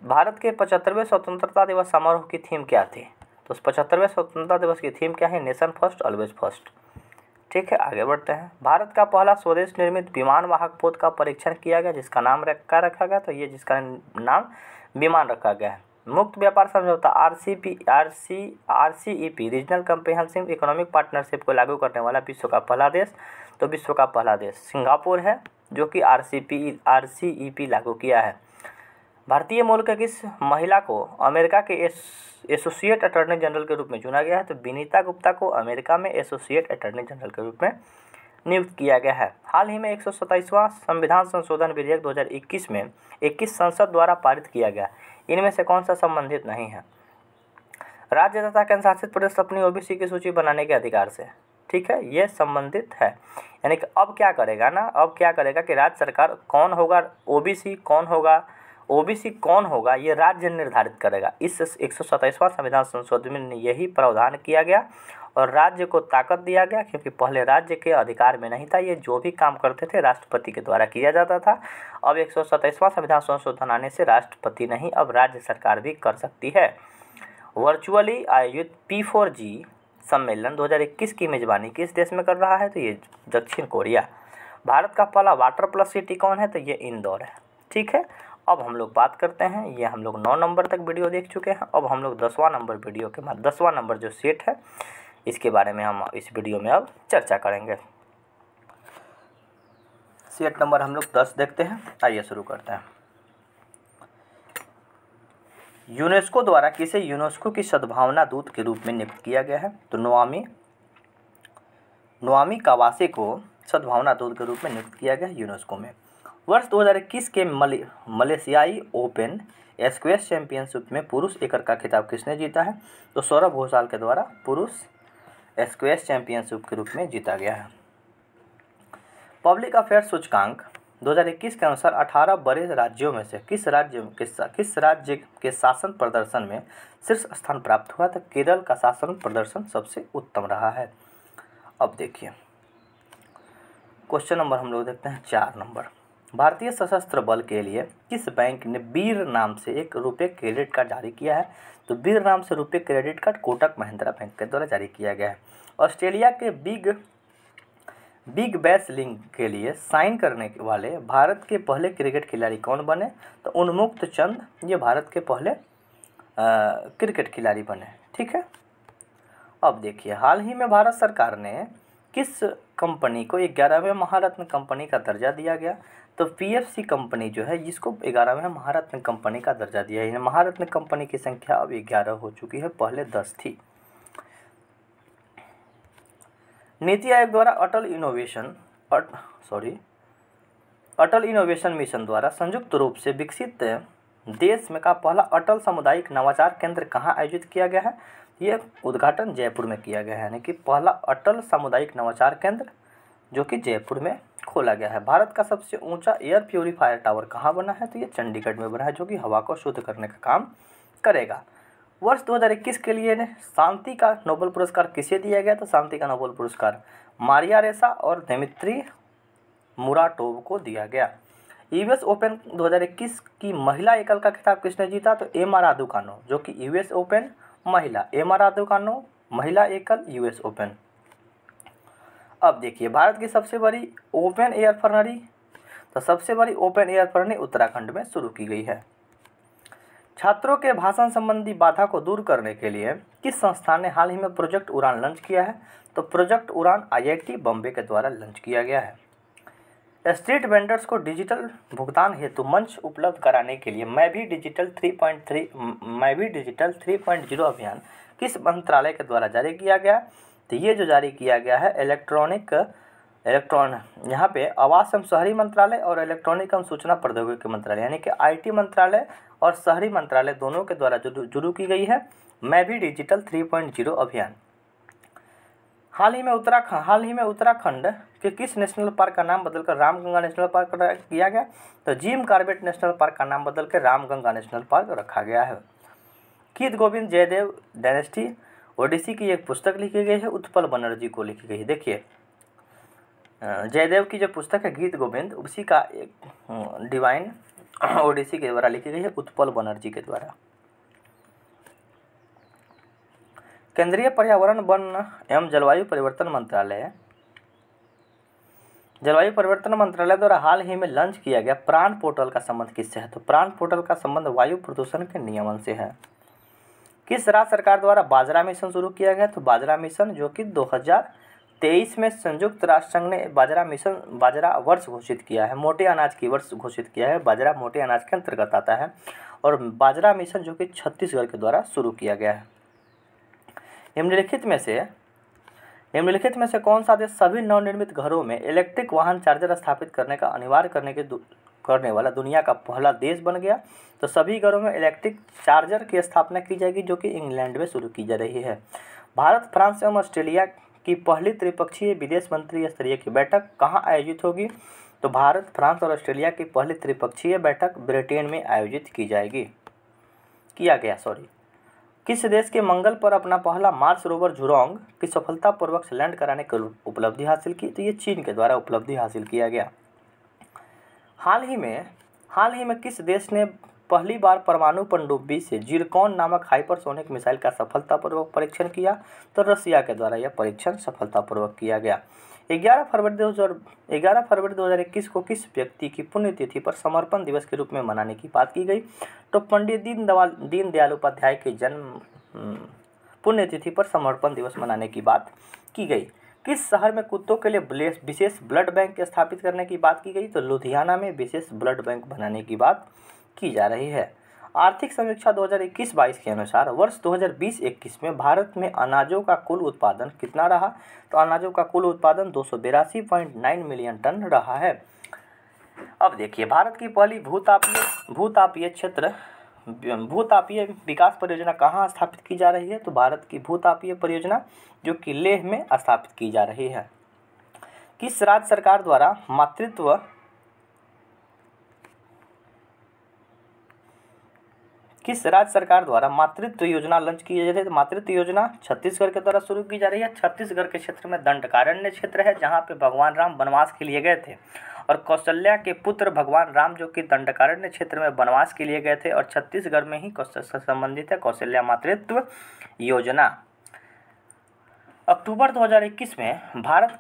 भारत के 75वें स्वतंत्रता दिवस समारोह की थीम क्या थी? तो 75वें स्वतंत्रता दिवस की थीम क्या है? Nation first always first. ठीक है, आगे बढ़ते हैं। भारत का पहला स्वदेश निर्मित विमान वाहक पोत का परीक्षण किया गया, जिसका नाम रखा गया, तो ये जिसका नाम विमान रखा गया है। मुक्त व्यापार समझौता RCEP regional comprehensive economic partnership को लागू करने वाला विश्व का पहला देश, तो विश्व का पहला देश सिंगापुर है, जो कि RCEP लागू किया है। भारतीय मूल के किस महिला को अमेरिका के एसोसिएट अटॉर्नी जनरल के रूप में चुना गया है, तो विनीता गुप्ता को अमेरिका में एसोसिएट अटॉर्नी जनरल के रूप में नियुक्त किया गया है। हाल ही में 127वां संविधान संशोधन विधेयक 2021 में 21 संसद द्वारा पारित किया गया, इनमें से कौन सा संबंधित नहीं है? राज्य तथा केंद्रशासित प्रदेश अपनी ओबीसी की सूची बनाने के अधिकार से, ठीक है, ये संबंधित है। यानी कि अब क्या करेगा कि राज्य सरकार कौन होगा, ओबीसी कौन होगा, ये राज्य निर्धारित करेगा। इस 127वां संविधान संशोधन में यही प्रावधान किया गया और राज्य को ताकत दिया गया, क्योंकि पहले राज्य के अधिकार में नहीं था, ये जो भी काम करते थे राष्ट्रपति के द्वारा किया जाता था। अब 127वां संविधान संशोधन आने से राष्ट्रपति नहीं, अब राज्य सरकार भी कर सकती है। वर्चुअली आयोजित P4G सम्मेलन 2021 की मेजबानी किस देश में कर रहा है, तो ये दक्षिण कोरिया। भारत का पहला वाटर प्लस सिटी कौन है, तो ये इंदौर है, ठीक है। अब हम लोग बात करते हैं, ये हम लोग 9 नंबर तक वीडियो देख चुके हैं। अब हम लोग 10वां नंबर वीडियो के बाद 10वां नंबर जो सेट है, इसके बारे में हम इस वीडियो में अब चर्चा करेंगे। सेट नंबर हम लोग 10 देखते हैं, आइए शुरू करते हैं। यूनेस्को द्वारा किसे यूनेस्को की सद्भावना दूत के रूप में नियुक्त किया गया है, तो नोआमी कावासे को सद्भावना दूत के रूप में नियुक्त किया गया है यूनेस्को में। वर्ष 2021 के मलेशियाई ओपन स्क्वैश चैंपियनशिप में पुरुष एकल का खिताब किसने जीता है, तो सौरभ घोषाल के द्वारा पुरुष स्क्वैश चैंपियनशिप के रूप में जीता गया है। पब्लिक अफेयर्स सूचकांक 2021 के अनुसार 18 बड़े राज्यों में से किस राज्य के शासन प्रदर्शन में शीर्ष स्थान प्राप्त हुआ, तो केरल का शासन प्रदर्शन सबसे उत्तम रहा है। अब देखिए क्वेश्चन नंबर हम लोग देखते हैं 4 नंबर। भारतीय सशस्त्र बल के लिए किस बैंक ने वीर नाम से एक रुपए क्रेडिट कार्ड जारी किया है, तो वीर नाम से रुपए credit card Kotak Mahindra bank के द्वारा जारी किया गया है। ऑस्ट्रेलिया के बिग बैश लीग के लिए साइन करने वाले भारत के पहले क्रिकेट खिलाड़ी कौन बने, तो उन्मुक्त चंद ये भारत के पहले क्रिकेट खिलाड़ी बने, ठीक है। अब देखिए हाल ही में भारत सरकार ने किस कंपनी को 11वें महारत्न कंपनी का दर्जा दिया गया, तो PFC कंपनी जो है जिसको 11वें महारत्न कंपनी का दर्जा दिया है। महारत्न कंपनी की संख्या अब 11 हो चुकी है, पहले 10 थी। नीति आयोग द्वारा अटल इनोवेशन मिशन द्वारा संयुक्त रूप से विकसित देश में का पहला अटल सामुदायिक नवाचार केंद्र कहाँ आयोजित किया गया है, ये उद्घाटन जयपुर में किया गया है। यानी कि पहला अटल सामुदायिक नवाचार केंद्र जो कि जयपुर में खोला गया है। भारत का सबसे ऊंचा एयर प्योरीफायर टावर कहाँ बना है, तो ये चंडीगढ़ में बना है, जो कि हवा को शुद्ध करने का काम करेगा। वर्ष 2021 के लिए शांति का नोबेल पुरस्कार किसे दिया गया, तो शांति का नोबेल पुरस्कार मारिया रेसा और दिमित्री मुराटोव को दिया गया। US ओपन 2021 की महिला एकल का खिताब किसने जीता, तो एमा रादुकानो, जो कि US ओपन महिला, एमा रादुकानो महिला एकल US ओपन। अब देखिए भारत की सबसे बड़ी ओपन एयर फर्नरी, तो सबसे बड़ी ओपन एयर फर्नरी उत्तराखंड में शुरू की गई है। छात्रों के भाषण संबंधी बाधा को दूर करने के लिए किस संस्थान ने हाल ही में प्रोजेक्ट उड़ान लॉन्च किया है, तो प्रोजेक्ट उड़ान IIT बॉम्बे के द्वारा लॉन्च किया गया है। स्ट्रीट वेंडर्स को डिजिटल भुगतान हेतु मंच उपलब्ध कराने के लिए मैं भी डिजिटल 3.0 अभियान किस मंत्रालय के द्वारा जारी किया गया, तो ये जो जारी किया गया है यहाँ पे आवास एवं शहरी मंत्रालय और इलेक्ट्रॉनिक एवं सूचना प्रौद्योगिकी मंत्रालय यानी कि IT मंत्रालय और शहरी मंत्रालय दोनों के द्वारा शुरू की गई है मैं भी डिजिटल 3.0 अभियान। हाल ही में उत्तराखंड के किस नेशनल पार्क का नाम बदलकर रामगंगा नेशनल पार्क किया गया, तो जिम कॉर्बेट नेशनल पार्क का नाम बदलकर रामगंगा नेशनल पार्क रखा गया है। गीत गोविंद जयदेव डायनेस्टी ओडिसी की एक पुस्तक लिखी गई है, उत्पल बनर्जी को लिखी गई है। देखिए जयदेव की जो पुस्तक है गीत गोविंद, उसी का एक डिवाइन ओडिसी के द्वारा लिखी गई है, उत्पल बनर्जी के द्वारा। केंद्रीय पर्यावरण वन एवं जलवायु परिवर्तन मंत्रालय जलवायु परिवर्तन मंत्रालय द्वारा हाल ही में लॉन्च किया गया प्राण पोर्टल का संबंध किससे है? तो प्राण पोर्टल का संबंध वायु प्रदूषण के नियमन से है। किस राज्य सरकार द्वारा बाजरा मिशन शुरू किया गया? तो बाजरा मिशन जो कि 2023 में संयुक्त राष्ट्र संघ ने बाजरा वर्ष घोषित किया है, मोटे अनाज की वर्ष घोषित किया है। बाजरा मोटे अनाज के अंतर्गत आता है और बाजरा मिशन जो कि छत्तीसगढ़ के द्वारा शुरू किया गया है। निम्नलिखित में से कौन सा देश सभी नवनिर्मित घरों में इलेक्ट्रिक वाहन चार्जर स्थापित करने का अनिवार्य करने वाला दुनिया का पहला देश बन गया? तो सभी घरों में इलेक्ट्रिक चार्जर की स्थापना की जाएगी, जो कि इंग्लैंड में शुरू की जा रही है। भारत, फ्रांस एवं ऑस्ट्रेलिया की पहली त्रिपक्षीय विदेश मंत्री स्तरीय की बैठक कहाँ आयोजित होगी? तो भारत, फ्रांस और ऑस्ट्रेलिया की पहली त्रिपक्षीय बैठक ब्रिटेन में आयोजित किया गया। किस देश के मंगल पर अपना पहला मार्स रोवर झुरोंग की सफलतापूर्वक लैंड कराने की उपलब्धि हासिल की? तो ये चीन के द्वारा उपलब्धि हासिल किया गया। हाल ही में किस देश ने पहली बार परमाणु पनडुब्बी से जिरकॉन नामक हाइपरसोनिक मिसाइल का सफलतापूर्वक परीक्षण किया? तो रसिया के द्वारा यह परीक्षण सफलतापूर्वक किया गया। 11 फरवरी 2021 को किस व्यक्ति की पुण्यतिथि पर समर्पण दिवस के रूप में मनाने की बात की गई? तो पंडित दीनदयाल उपाध्याय के जन्म पुण्यतिथि पर समर्पण दिवस मनाने की बात की गई। किस शहर में कुत्तों के लिए विशेष ब्लड बैंक स्थापित करने की बात की गई? तो लुधियाना में विशेष ब्लड बैंक बनाने की बात की जा रही है। आर्थिक समीक्षा 2021-22 के अनुसार वर्ष 2020-21 में भारत में अनाजों का कुल उत्पादन कितना रहा? तो अनाजों का कुल उत्पादन 282.9 मिलियन टन रहा है। अब देखिए, भारत की पहली भूतापीय विकास परियोजना कहाँ स्थापित की जा रही है? तो भारत की भूतापीय परियोजना जो कि लेह में स्थापित की जा रही है। किस राज्य सरकार द्वारा मातृत्व योजना लॉन्च की जा रही है? तो मातृत्व योजना छत्तीसगढ़ के द्वारा शुरू की जा रही है। छत्तीसगढ़ के क्षेत्र में दंडकारण्य क्षेत्र है, जहाँ पे भगवान राम वनवास के लिए गए थे और कौशल्या के पुत्र भगवान राम जो कि दंडकारण्य क्षेत्र में वनवास के लिए गए थे और छत्तीसगढ़ में ही संबंधित है कौशल्या मातृत्व योजना। अक्टूबर 2021 में भारत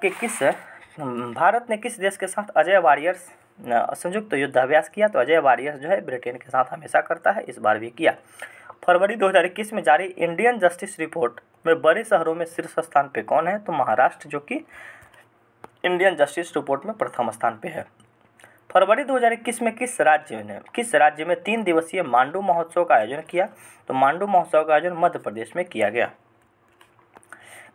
ने किस देश के साथ अजय वॉरियर्स संयुक्त युद्धाभ्यास किया? तो अजय वॉरियर्स जो है ब्रिटेन के साथ हमेशा करता है, इस बार भी किया। फरवरी 2021 में जारी इंडियन जस्टिस रिपोर्ट में बड़े शहरों में शीर्ष स्थान पे कौन है? तो महाराष्ट्र जो कि इंडियन जस्टिस रिपोर्ट में प्रथम स्थान पे है। फरवरी 2021 में किस राज्य में 3 दिवसीय मांडू महोत्सव का आयोजन किया? तो मांडू महोत्सव का आयोजन मध्य प्रदेश में किया गया।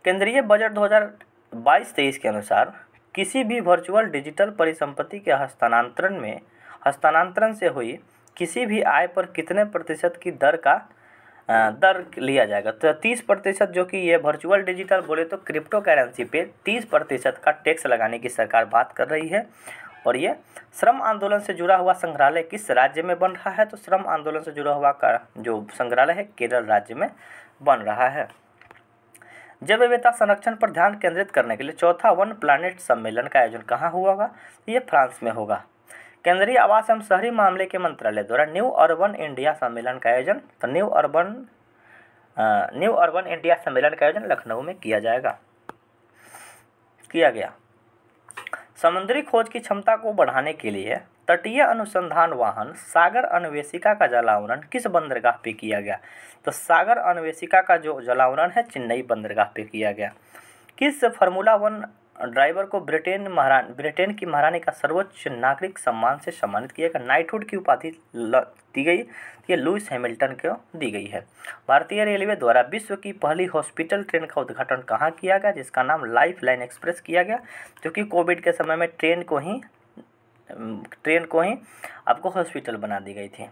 केंद्रीय बजट 2022-23 के अनुसार किसी भी वर्चुअल डिजिटल परिसंपत्ति के हस्तांतरण से हुई किसी भी आय पर कितने प्रतिशत की दर लिया जाएगा? तो 30%, जो कि ये वर्चुअल डिजिटल बोले तो क्रिप्टो करेंसी पे 30% का टैक्स लगाने की सरकार बात कर रही है। और ये श्रम आंदोलन से जुड़ा हुआ संग्रहालय किस राज्य में बन रहा है? तो श्रम आंदोलन से जुड़ा हुआ का जो संग्रहालय है केरल राज्य में बन रहा है। जैव विविधता संरक्षण पर ध्यान केंद्रित करने के लिए चौथा वन प्लैनेट सम्मेलन का आयोजन कहाँ हुआ होगा? ये फ्रांस में होगा। केंद्रीय आवास एवं शहरी मामले के मंत्रालय द्वारा न्यू अर्बन इंडिया सम्मेलन का आयोजन, तो न्यू अर्बन इंडिया सम्मेलन का आयोजन लखनऊ में किया गया। समुद्री खोज की क्षमता को बढ़ाने के लिए तटीय अनुसंधान वाहन सागर अन्वेषिका का जलावरण किस बंदरगाह पे किया गया? तो सागर अन्वेषिका का जो जलावरण है चेन्नई बंदरगाह पे किया गया। किस फार्मूला 1 ड्राइवर को ब्रिटेन की महारानी का सर्वोच्च नागरिक सम्मान से सम्मानित किया गया? नाइटहुड की उपाधि दी गई, ये लुइस हैमिल्टन को दी गई है। भारतीय रेलवे द्वारा विश्व की पहली हॉस्पिटल ट्रेन का उद्घाटन कहाँ किया गया? जिसका नाम लाइफ लाइन एक्सप्रेस किया गया, जो कि कोविड के समय में ट्रेन को ही आपको हॉस्पिटल बना दी गई थी।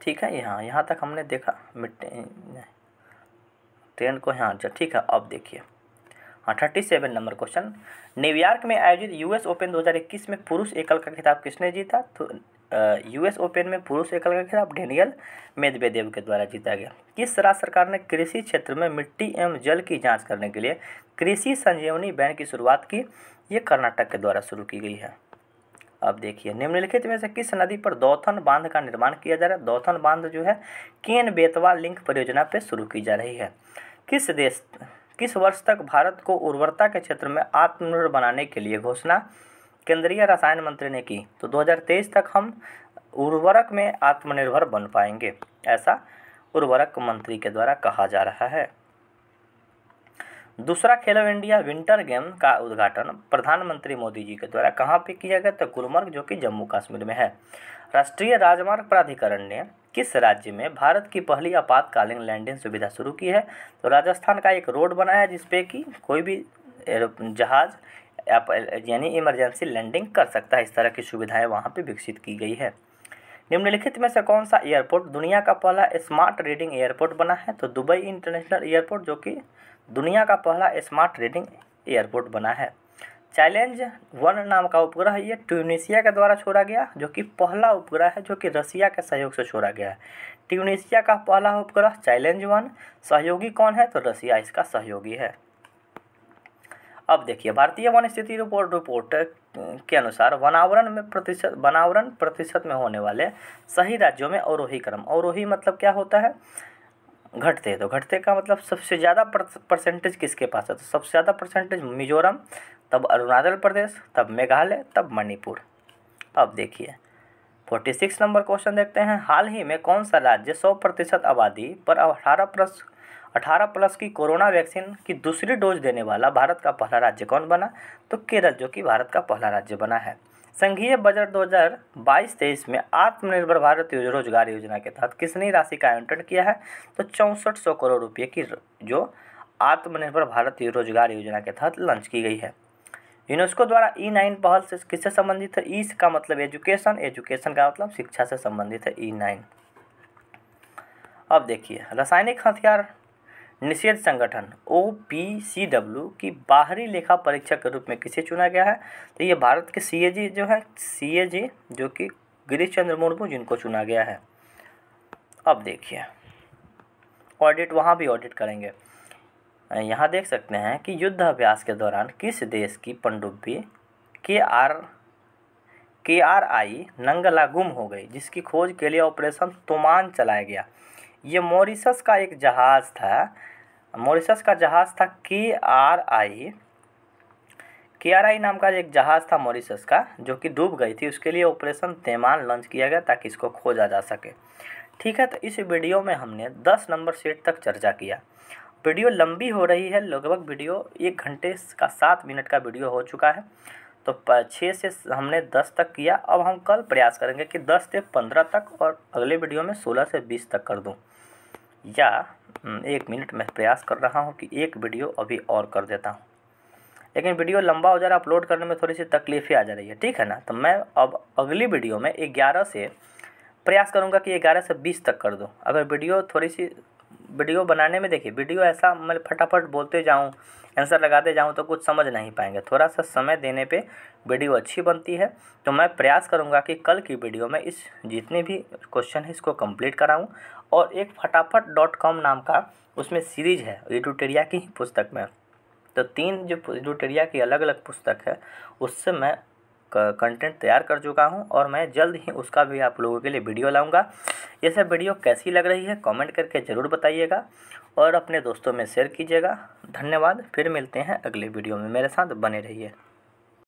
ठीक है, यहाँ तक हमने देखा ट्रेन को। हाँ ठीक है, अब देखिए 37 नंबर क्वेश्चन। न्यूयॉर्क में आयोजित यूएस ओपन 2021 में पुरुष एकल का खिताब किसने जीता? तो यूएस ओपन में पुरुष एकल का खिताब डेनियल मेदवेदेव के द्वारा जीता गया। किस राज्य सरकार ने कृषि क्षेत्र में मिट्टी एवं जल की जांच करने के लिए कृषि संजीवनी वैन की शुरुआत की? ये कर्नाटक के द्वारा शुरू की गई है। अब देखिए, निम्नलिखित में से किस नदी पर दौथन बांध का निर्माण किया जा रहा है? दौथन बांध जो है केन बेतवा लिंक परियोजना पे शुरू की जा रही है। किस वर्ष तक भारत को उर्वरता के क्षेत्र में आत्मनिर्भर बनाने के लिए घोषणा केंद्रीय रसायन मंत्री ने की? तो 2023 तक हम उर्वरक में आत्मनिर्भर बन पाएंगे, ऐसा उर्वरक मंत्री के द्वारा कहा जा रहा है। दूसरा खेलो इंडिया विंटर गेम का उद्घाटन प्रधानमंत्री मोदी जी के द्वारा कहाँ पे किया गया? तो गुलमर्ग, जो कि जम्मू कश्मीर में है। राष्ट्रीय राजमार्ग प्राधिकरण ने किस राज्य में भारत की पहली आपातकालीन लैंडिंग सुविधा शुरू की है? तो राजस्थान का एक रोड बना है जिसपे कि कोई भी जहाज यानी इमरजेंसी लैंडिंग कर सकता है। इस तरह की सुविधाएं वहाँ पे विकसित की गई है। निम्नलिखित में से कौन सा एयरपोर्ट दुनिया का पहला स्मार्ट रीडिंग एयरपोर्ट बना है? तो दुबई इंटरनेशनल एयरपोर्ट, जो कि दुनिया का पहला स्मार्ट रीडिंग एयरपोर्ट बना है। चैलेंज 1 नाम का उपग्रह ये ट्यूनीशिया के द्वारा छोड़ा गया, जो कि पहला उपग्रह है जो कि रसिया के सहयोग से छोड़ा गया है। ट्यूनीशिया का पहला उपग्रह चैलेंज 1, सहयोगी कौन है? तो रसिया इसका सहयोगी है। अब देखिए, भारतीय वन स्थिति रिपोर्ट के अनुसार वनावरण प्रतिशत में होने वाले सही राज्यों में अवरोही क्रम। अवरोही मतलब क्या होता है? घटते। तो घटते का मतलब सबसे ज़्यादा परसेंटेज किसके पास है? तो सबसे ज़्यादा परसेंटेज मिजोरम, तब अरुणाचल प्रदेश, तब मेघालय, तब मणिपुर। अब देखिए 46 नंबर क्वेश्चन देखते हैं। हाल ही में कौन सा राज्य 100% आबादी पर 18+ की कोरोना वैक्सीन की दूसरी डोज देने वाला भारत का पहला राज्य कौन बना? तो केरल, जो कि भारत का पहला राज्य बना है। संघीय बजट 2022-23 में आत्मनिर्भर भारत रोजगार योजना के तहत कितनी राशि का आवंटन किया है? तो 6400 करोड़ रुपये की जो आत्मनिर्भर भारत रोजगार योजना के तहत लॉन्च की गई है। यूनेस्को द्वारा E9 पहल से किससे संबंधित है? ई का मतलब एजुकेशन, एजुकेशन का मतलब शिक्षा से संबंधित है E9। अब देखिए, रासायनिक हथियार निषेध संगठन OPCW की बाहरी लेखा परीक्षक के रूप में किसे चुना गया है? तो ये भारत के CAG जो है, CAG जो कि गिरीश चंद्र मुर्मू, जिनको चुना गया है। अब देखिए, ऑडिट, वहाँ भी ऑडिट करेंगे। यहाँ देख सकते हैं कि युद्ध अभ्यास के दौरान किस देश की पनडुब्बी KRI नंगला गुम हो गई, जिसकी खोज के लिए ऑपरेशन तूमान चलाया गया? ये मॉरिशस का एक जहाज़ था। मॉरिशस का जहाज़ था KRI नाम का एक जहाज़ था मॉरिशस का, जो कि डूब गई थी। उसके लिए ऑपरेशन तूमान लॉन्च किया गया ताकि इसको खोजा जा सके। ठीक है, तो इस वीडियो में हमने 10 नंबर सेट तक चर्चा किया। वीडियो लंबी हो रही है, लगभग वीडियो 1 घंटे का 7 मिनट का वीडियो हो चुका है। तो 6 से हमने 10 तक किया। अब हम कल प्रयास करेंगे कि 10 से 15 तक, और अगले वीडियो में 16 से 20 तक कर दूं। या 1 मिनट में प्रयास कर रहा हूं कि एक वीडियो अभी और कर देता हूं, लेकिन वीडियो लंबा हो जा रहा है, अपलोड करने में थोड़ी सी तकलीफें आ जा रही है। ठीक है ना? तो मैं अब अगली वीडियो में 11 से प्रयास करूंगा कि 11 से 20 तक कर दूं। अगर वीडियो बनाने में, देखिए वीडियो ऐसा मैं फटाफट बोलते जाऊं, आंसर लगाते जाऊं तो कुछ समझ नहीं पाएंगे। थोड़ा सा समय देने पे वीडियो अच्छी बनती है। तो मैं प्रयास करूंगा कि कल की वीडियो में इस जितने भी क्वेश्चन है इसको कंप्लीट कराऊं। और एक फटाफट.com नाम का उसमें सीरीज है एडुटेरिया की ही पुस्तक में। तो 3 जो एडुटेरिया की अलग अलग पुस्तक है उससे मैं कंटेंट तैयार कर चुका हूं, और मैं जल्द ही उसका भी आप लोगों के लिए वीडियो लाऊंगा। ये सब वीडियो कैसी लग रही है कमेंट करके ज़रूर बताइएगा, और अपने दोस्तों में शेयर कीजिएगा। धन्यवाद। फिर मिलते हैं अगले वीडियो में, मेरे साथ बने रहिए।